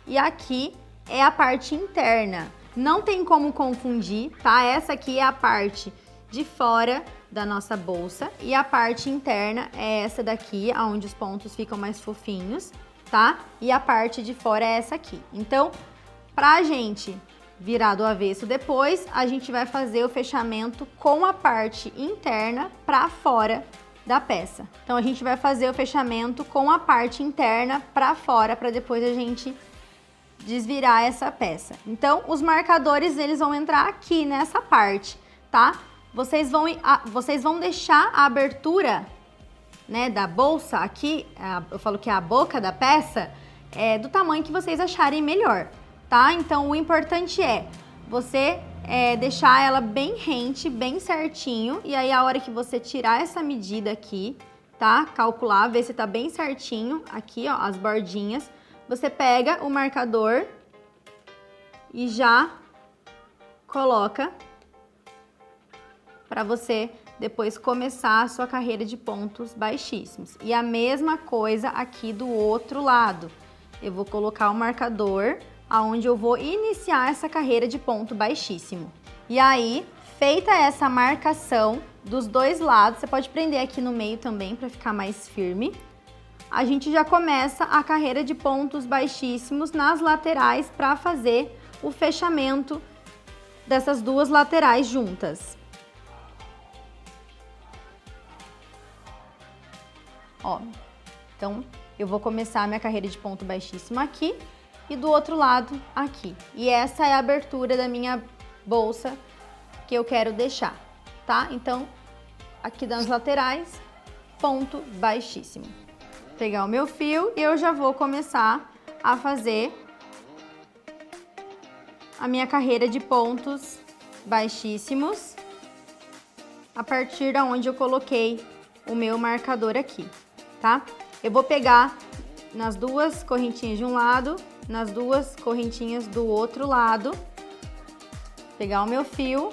e aqui é a parte interna. Não tem como confundir, tá? Essa aqui é a parte de fora da nossa bolsa e a parte interna é essa daqui, onde os pontos ficam mais fofinhos, tá? E a parte de fora é essa aqui. Então, pra gente virar do avesso depois, a gente vai fazer o fechamento com a parte interna pra fora da peça. Então, a gente vai fazer o fechamento com a parte interna pra fora, pra depois a gente desvirar essa peça. Então, os marcadores, eles vão entrar aqui nessa parte, tá? Vocês vão deixar a abertura, né, da bolsa aqui, eu falo que é a boca da peça, do tamanho que vocês acharem melhor, tá? Então, o importante é você deixar ela bem rente, bem certinho. E aí, a hora que você tirar essa medida aqui, tá? Calcular, ver se tá bem certinho. Aqui, ó, as bordinhas. Você pega o marcador e já coloca para você depois começar a sua carreira de pontos baixíssimos. E a mesma coisa aqui do outro lado. Eu vou colocar o marcador aonde eu vou iniciar essa carreira de ponto baixíssimo. E aí, feita essa marcação dos dois lados, você pode prender aqui no meio também para ficar mais firme. A gente já começa a carreira de pontos baixíssimos nas laterais para fazer o fechamento dessas duas laterais juntas. Ó, então eu vou começar a minha carreira de ponto baixíssimo aqui e do outro lado aqui. E essa é a abertura da minha bolsa que eu quero deixar, tá? Então, aqui das laterais, ponto baixíssimo. Vou pegar o meu fio e eu já vou começar a fazer a minha carreira de pontos baixíssimos a partir da onde eu coloquei o meu marcador aqui, tá? Eu vou pegar nas duas correntinhas de um lado, nas duas correntinhas do outro lado, pegar o meu fio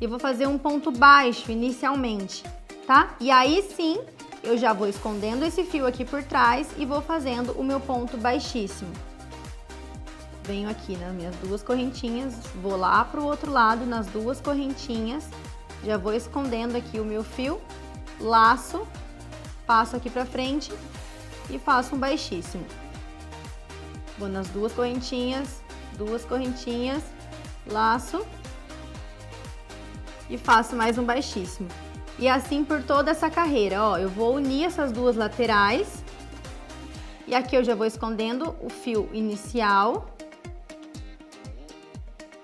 e vou fazer um ponto baixo inicialmente, tá? E aí sim, eu já vou escondendo esse fio aqui por trás e vou fazendo o meu ponto baixíssimo. Venho aqui nas minhas duas correntinhas, vou lá pro outro lado nas duas correntinhas, já vou escondendo aqui o meu fio, laço, passo aqui pra frente e faço um baixíssimo. Vou nas duas correntinhas, laço e faço mais um baixíssimo. E assim por toda essa carreira, ó, eu vou unir essas duas laterais e aqui eu já vou escondendo o fio inicial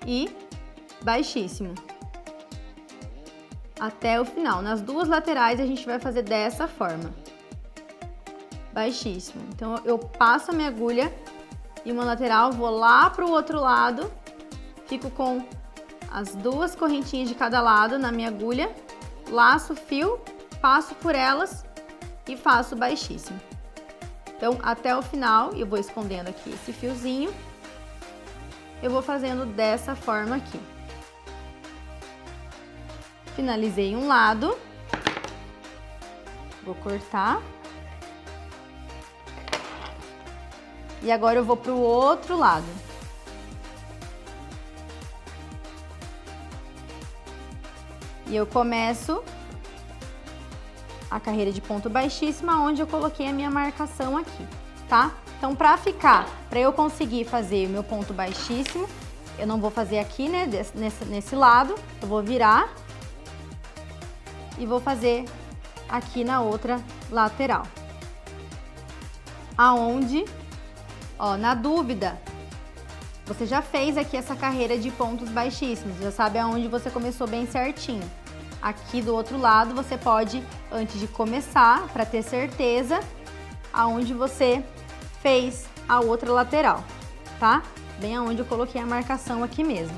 e baixíssimo até o final. Nas duas laterais a gente vai fazer dessa forma, baixíssimo. Então eu passo a minha agulha e uma lateral, vou lá pro outro lado, fico com as duas correntinhas de cada lado na minha agulha, laço o fio, passo por elas e faço baixíssimo. Então até o final eu vou escondendo aqui esse fiozinho. Eu vou fazendo dessa forma aqui. Finalizei um lado. Vou cortar. E agora eu vou pro outro lado. E eu começo a carreira de ponto baixíssimo, onde eu coloquei a minha marcação aqui, tá? Então, para eu conseguir fazer o meu ponto baixíssimo, eu não vou fazer aqui, né, nesse lado, eu vou virar e vou fazer aqui na outra lateral. Aonde, ó, na dúvida, você já fez aqui essa carreira de pontos baixíssimos, já sabe aonde você começou bem certinho. Aqui do outro lado, você pode, antes de começar, para ter certeza, aonde você fez a outra lateral, tá? Bem aonde eu coloquei a marcação aqui mesmo.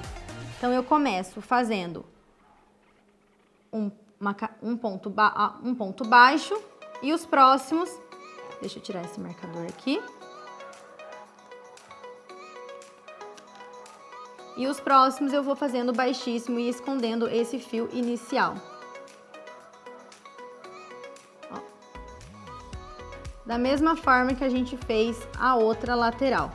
Então, eu começo fazendo um ponto baixo e os próximos... Deixa eu tirar esse marcador aqui. E os próximos eu vou fazendo baixíssimo e escondendo esse fio inicial. Ó. Da mesma forma que a gente fez a outra lateral.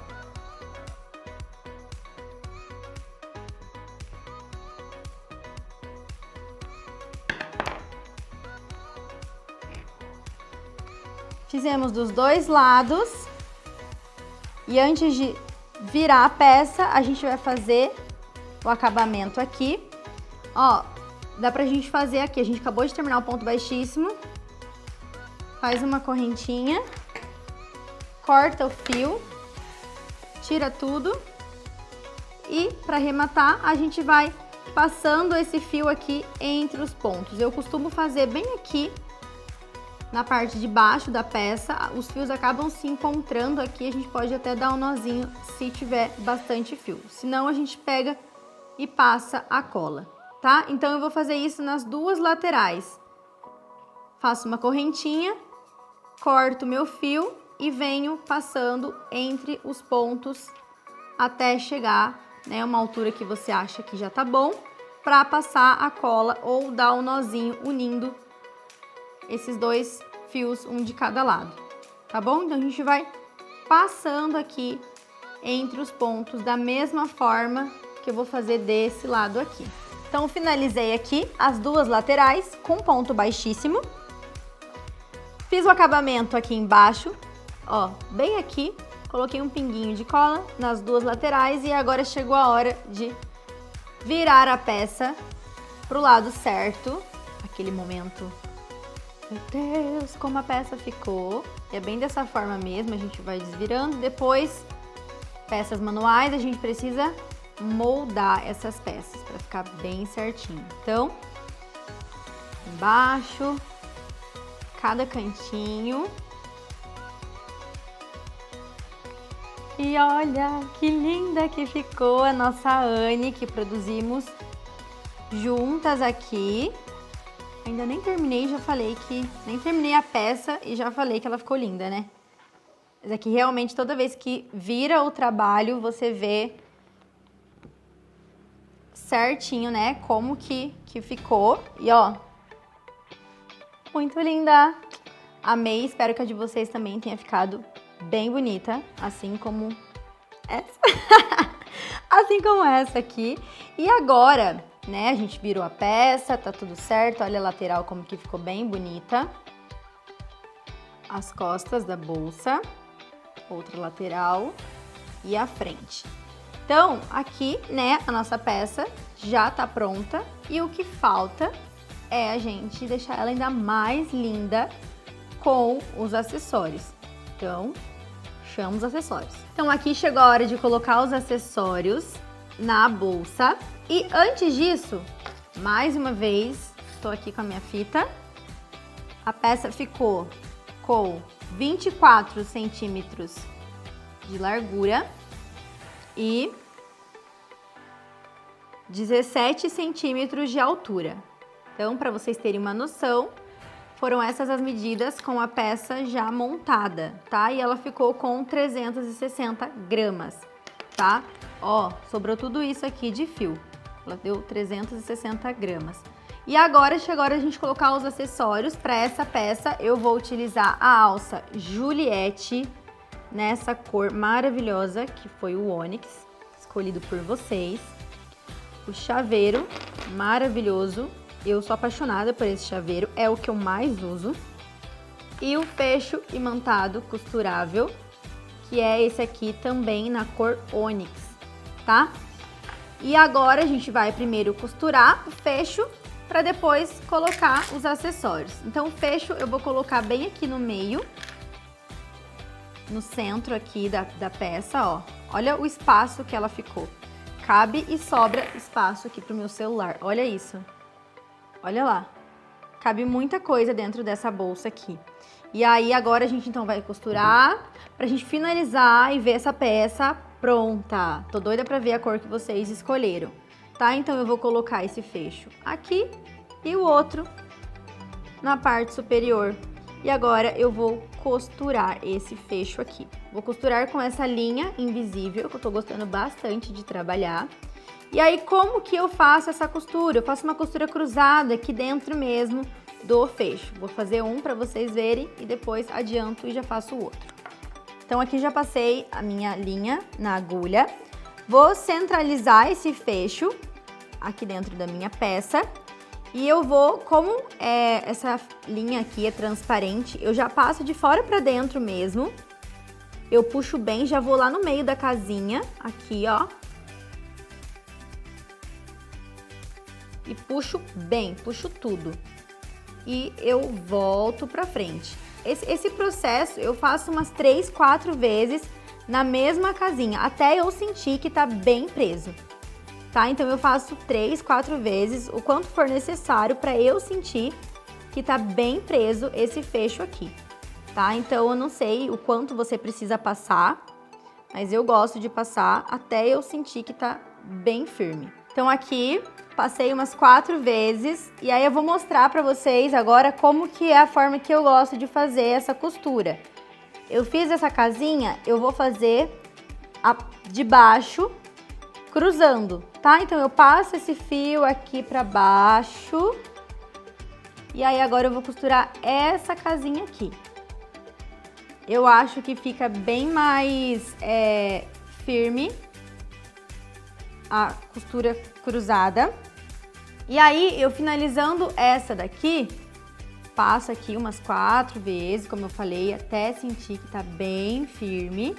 Fizemos dos dois lados. E antes de virar a peça, a gente vai fazer o acabamento aqui. Ó, dá pra gente fazer aqui, a gente acabou de terminar o ponto baixíssimo. Faz uma correntinha, corta o fio, tira tudo. E para arrematar, a gente vai passando esse fio aqui entre os pontos. Eu costumo fazer bem aqui na parte de baixo da peça, os fios acabam se encontrando aqui, a gente pode até dar um nozinho se tiver bastante fio. Senão a gente pega e passa a cola, tá? Então eu vou fazer isso nas duas laterais. Faço uma correntinha, corto meu fio e venho passando entre os pontos até chegar, né, uma altura que você acha que já tá bom, para passar a cola ou dar um nozinho unindo esses dois fios, um de cada lado, tá bom? Então a gente vai passando aqui entre os pontos da mesma forma que eu vou fazer desse lado aqui. Então finalizei aqui as duas laterais com ponto baixíssimo. Fiz o acabamento aqui embaixo, ó, bem aqui, coloquei um pinguinho de cola nas duas laterais e agora chegou a hora de virar a peça pro lado certo. Aquele momento, meu Deus, como a peça ficou. E é bem dessa forma mesmo, a gente vai desvirando. Depois, peças manuais, a gente precisa moldar essas peças para ficar bem certinho. Então, embaixo, cada cantinho. E olha que linda que ficou a nossa Anne, que produzimos juntas aqui. Ainda nem terminei, já falei que... Nem terminei a peça e já falei que ela ficou linda, né? Mas aqui realmente toda vez que vira o trabalho, você vê certinho, né? Como que ficou. E ó, muito linda! Amei, espero que a de vocês também tenha ficado bem bonita, assim como essa. Assim como essa aqui. E agora, né, a gente virou a peça, tá tudo certo. Olha a lateral como que ficou bem bonita. As costas da bolsa, outra lateral e a frente. Então, aqui, né, a nossa peça já tá pronta. E o que falta é a gente deixar ela ainda mais linda com os acessórios. Então, chama os acessórios. Então, aqui chegou a hora de colocar os acessórios na bolsa. E antes disso, mais uma vez, estou aqui com a minha fita. A peça ficou com 24 centímetros de largura e 17 centímetros de altura. Então, para vocês terem uma noção, foram essas as medidas com a peça já montada, tá? E ela ficou com 360 gramas, tá? Ó, sobrou tudo isso aqui de fio. Ela deu 360 gramas. E agora chegou a hora de a gente colocar os acessórios. Para essa peça, eu vou utilizar a alça Juliette, nessa cor maravilhosa, que foi o ônix, escolhido por vocês. O chaveiro maravilhoso. Eu sou apaixonada por esse chaveiro, é o que eu mais uso. E o fecho imantado costurável, que é esse aqui também na cor ônix, tá? E agora a gente vai primeiro costurar o fecho para depois colocar os acessórios. Então o fecho eu vou colocar bem aqui no meio, no centro aqui da peça, ó. Olha o espaço que ela ficou. Cabe e sobra espaço aqui pro meu celular, olha isso. Olha lá, cabe muita coisa dentro dessa bolsa aqui. E aí agora a gente então vai costurar pra gente finalizar e ver essa peça pronta. Tô doida pra ver a cor que vocês escolheram, tá? Então eu vou colocar esse fecho aqui e o outro na parte superior. E agora eu vou costurar esse fecho aqui. Vou costurar com essa linha invisível, que eu tô gostando bastante de trabalhar. E aí, como que eu faço essa costura? Eu faço uma costura cruzada aqui dentro mesmo do fecho. Vou fazer um para vocês verem e depois adianto e já faço o outro. Então, aqui já passei a minha linha na agulha. Vou centralizar esse fecho aqui dentro da minha peça. E eu vou, como essa linha aqui é transparente, eu já passo de fora para dentro mesmo. Eu puxo bem, já vou lá no meio da casinha, aqui, ó. E puxo bem, puxo tudo. E eu volto pra frente. Esse processo eu faço umas 3, 4 vezes na mesma casinha, até eu sentir que tá bem preso, tá? Então eu faço 3, 4 vezes, o quanto for necessário pra eu sentir que tá bem preso esse fecho aqui, tá? Então eu não sei o quanto você precisa passar, mas eu gosto de passar até eu sentir que tá bem firme. Então aqui, passei umas 4 vezes e aí eu vou mostrar pra vocês agora como que é a forma que eu gosto de fazer essa costura. Eu fiz essa casinha, eu vou fazer a de baixo cruzando, tá? Então eu passo esse fio aqui pra baixo e aí agora eu vou costurar essa casinha aqui. Eu acho que fica bem mais firme a costura cruzada. E aí, eu finalizando essa daqui, passo aqui umas 4 vezes, como eu falei, até sentir que tá bem firme.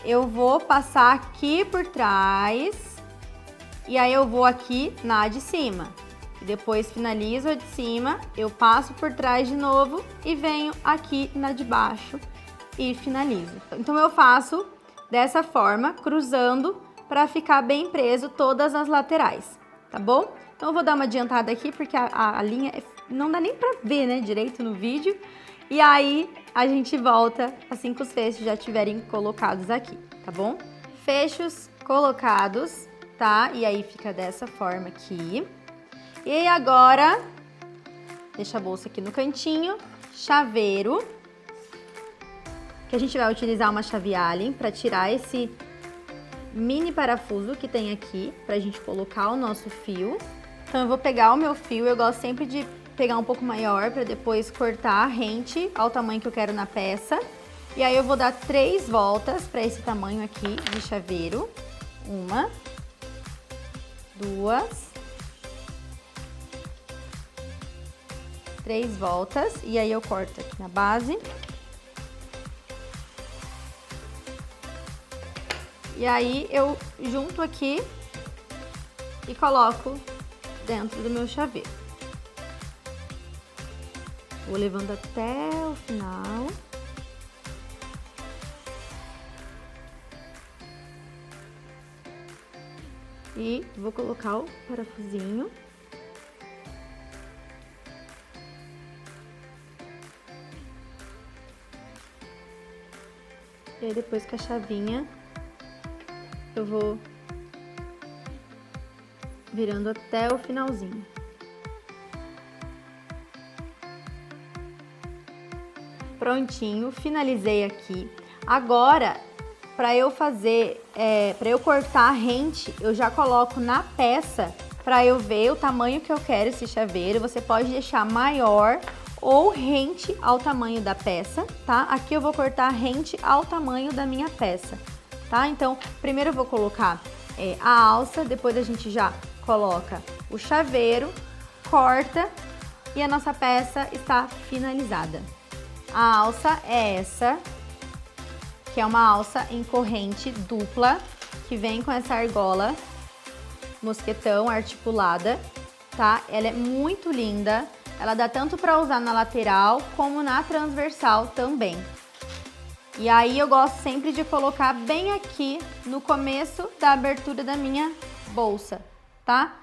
Eu vou passar aqui por trás e aí eu vou aqui na de cima. Depois finalizo a de cima, eu passo por trás de novo e venho aqui na de baixo e finalizo. Então eu faço dessa forma, cruzando, para ficar bem preso todas as laterais, tá bom? Então eu vou dar uma adiantada aqui porque a linha não dá nem para ver, né, direito no vídeo. E aí a gente volta assim que os fechos já estiverem colocados aqui, tá bom? Fechos colocados, tá? E aí fica dessa forma aqui. E agora, deixa a bolsa aqui no cantinho, chaveiro, que a gente vai utilizar uma chave Allen para tirar esse mini parafuso que tem aqui, pra gente colocar o nosso fio. Então eu vou pegar o meu fio, eu gosto sempre de pegar um pouco maior para depois cortar rente ao tamanho que eu quero na peça. E aí eu vou dar 3 voltas para esse tamanho aqui de chaveiro. 1, 2, 3 voltas e aí eu corto aqui na base. E aí eu junto aqui e coloco dentro do meu chaveiro. Vou levando até o final. E vou colocar o parafusinho. E aí depois com a chavinha eu vou virando até o finalzinho. Prontinho, finalizei aqui. Agora, para eu fazer, para eu cortar a rente, eu já coloco na peça para eu ver o tamanho que eu quero esse chaveiro. Você pode deixar maior ou rente ao tamanho da peça, tá? Aqui eu vou cortar rente ao tamanho da minha peça, tá? Então, primeiro eu vou colocar a alça, depois a gente já coloca o chaveiro, corta e a nossa peça está finalizada. A alça é essa, que é uma alça em corrente dupla, que vem com essa argola mosquetão articulada, tá? Ela é muito linda, ela dá tanto para usar na lateral como na transversal também. E aí eu gosto sempre de colocar bem aqui no começo da abertura da minha bolsa, tá?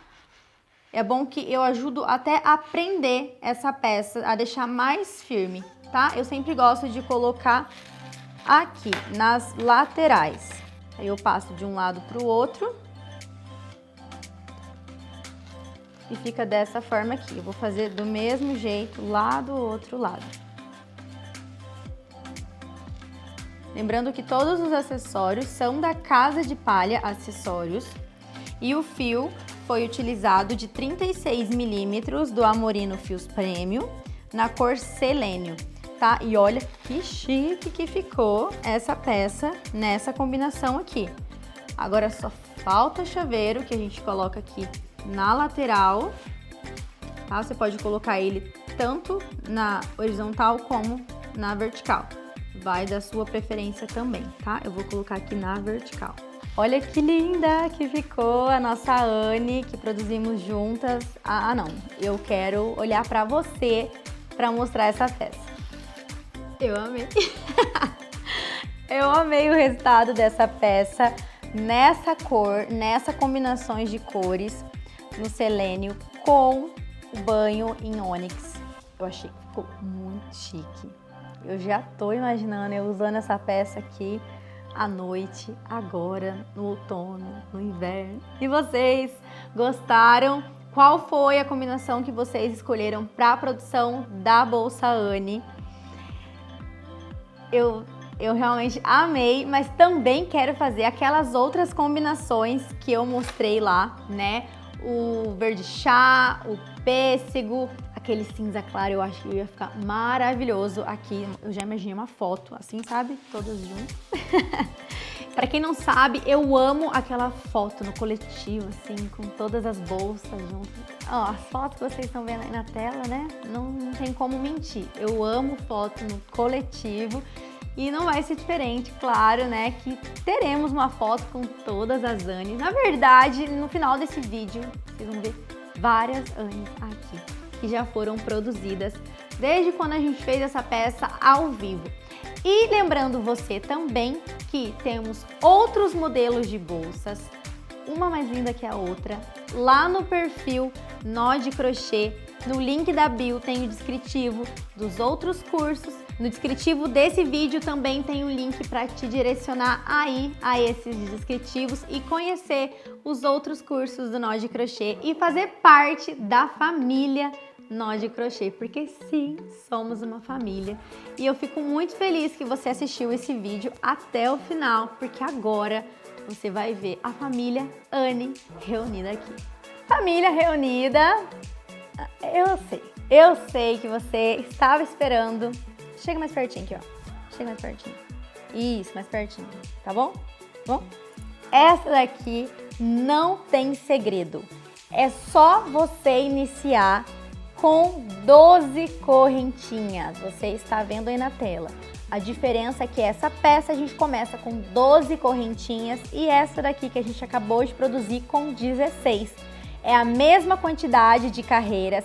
É bom que eu ajudo até a prender essa peça, a deixar mais firme, tá? Eu sempre gosto de colocar aqui nas laterais. Aí eu passo de um lado para o outro. E fica dessa forma aqui. Eu vou fazer do mesmo jeito lá do outro lado. Lembrando que todos os acessórios são da Casa de Palha Acessórios. E o fio foi utilizado de 36 milímetros do Amorino Fios Premium, na cor selênio, tá? E olha que chique que ficou essa peça nessa combinação aqui. Agora só falta o chaveiro que a gente coloca aqui na lateral, tá? Você pode colocar ele tanto na horizontal como na vertical. Vai da sua preferência também, tá? Eu vou colocar aqui na vertical. Olha que linda que ficou a nossa Anne, que produzimos juntas. Ah, não, eu quero olhar pra você pra mostrar essa peça. Eu amei. Eu amei o resultado dessa peça, nessa cor, nessa combinações de cores, no selênio, com o banho em ônix. Eu achei que ficou muito chique. Eu já tô imaginando eu usando essa peça aqui à noite, agora, no outono, no inverno. E vocês gostaram? Qual foi a combinação que vocês escolheram para a produção da bolsa Anne? Eu realmente amei, mas também quero fazer aquelas outras combinações que eu mostrei lá, né? O verde chá, o pêssego, aquele cinza claro, eu acho que ia ficar maravilhoso aqui. Eu já imaginei uma foto assim, sabe? Todas juntas. Pra quem não sabe, eu amo aquela foto no coletivo, assim, com todas as bolsas juntas. Ó, as fotos que vocês estão vendo aí na tela, né? Não tem como mentir. Eu amo foto no coletivo. E não vai ser diferente, claro, né, que teremos uma foto com todas as Annes. Na verdade, no final desse vídeo, vocês vão ver várias Annes aqui, que já foram produzidas desde quando a gente fez essa peça ao vivo. E lembrando você também que temos outros modelos de bolsas, uma mais linda que a outra, lá no perfil Nó de Crochê. No link da bio tem o descritivo dos outros cursos. No descritivo desse vídeo também tem um link para te direcionar aí a esses descritivos e conhecer os outros cursos do Nó de Crochê e fazer parte da família Nó de Crochê, porque sim, somos uma família. E eu fico muito feliz que você assistiu esse vídeo até o final, porque agora você vai ver a família Anne reunida aqui. Família reunida, eu sei que você estava esperando. Chega mais pertinho aqui, ó. Chega mais pertinho. Isso, mais pertinho, tá bom? Bom? Essa daqui não tem segredo. É só você iniciar com 12 correntinhas. Você está vendo aí na tela. A diferença é que essa peça a gente começa com 12 correntinhas e essa daqui que a gente acabou de produzir com 16. É a mesma quantidade de carreiras,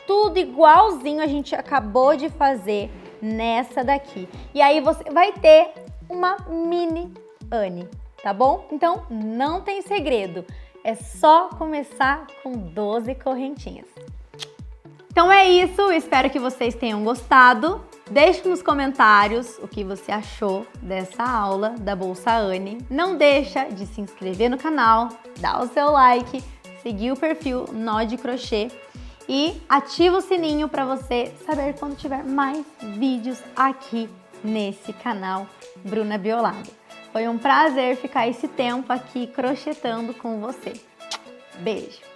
tudo igualzinho a gente acabou de fazer nessa daqui. E aí você vai ter uma mini Anne, tá bom? Então não tem segredo, é só começar com 12 correntinhas. Então é isso, espero que vocês tenham gostado. Deixe nos comentários o que você achou dessa aula da bolsa Anne. Não deixa de se inscrever no canal, dar o seu like, seguir o perfil Nó de Crochê e ativa o sininho para você saber quando tiver mais vídeos aqui nesse canal Bruna Biolado. Foi um prazer ficar esse tempo aqui crochetando com você. Beijo!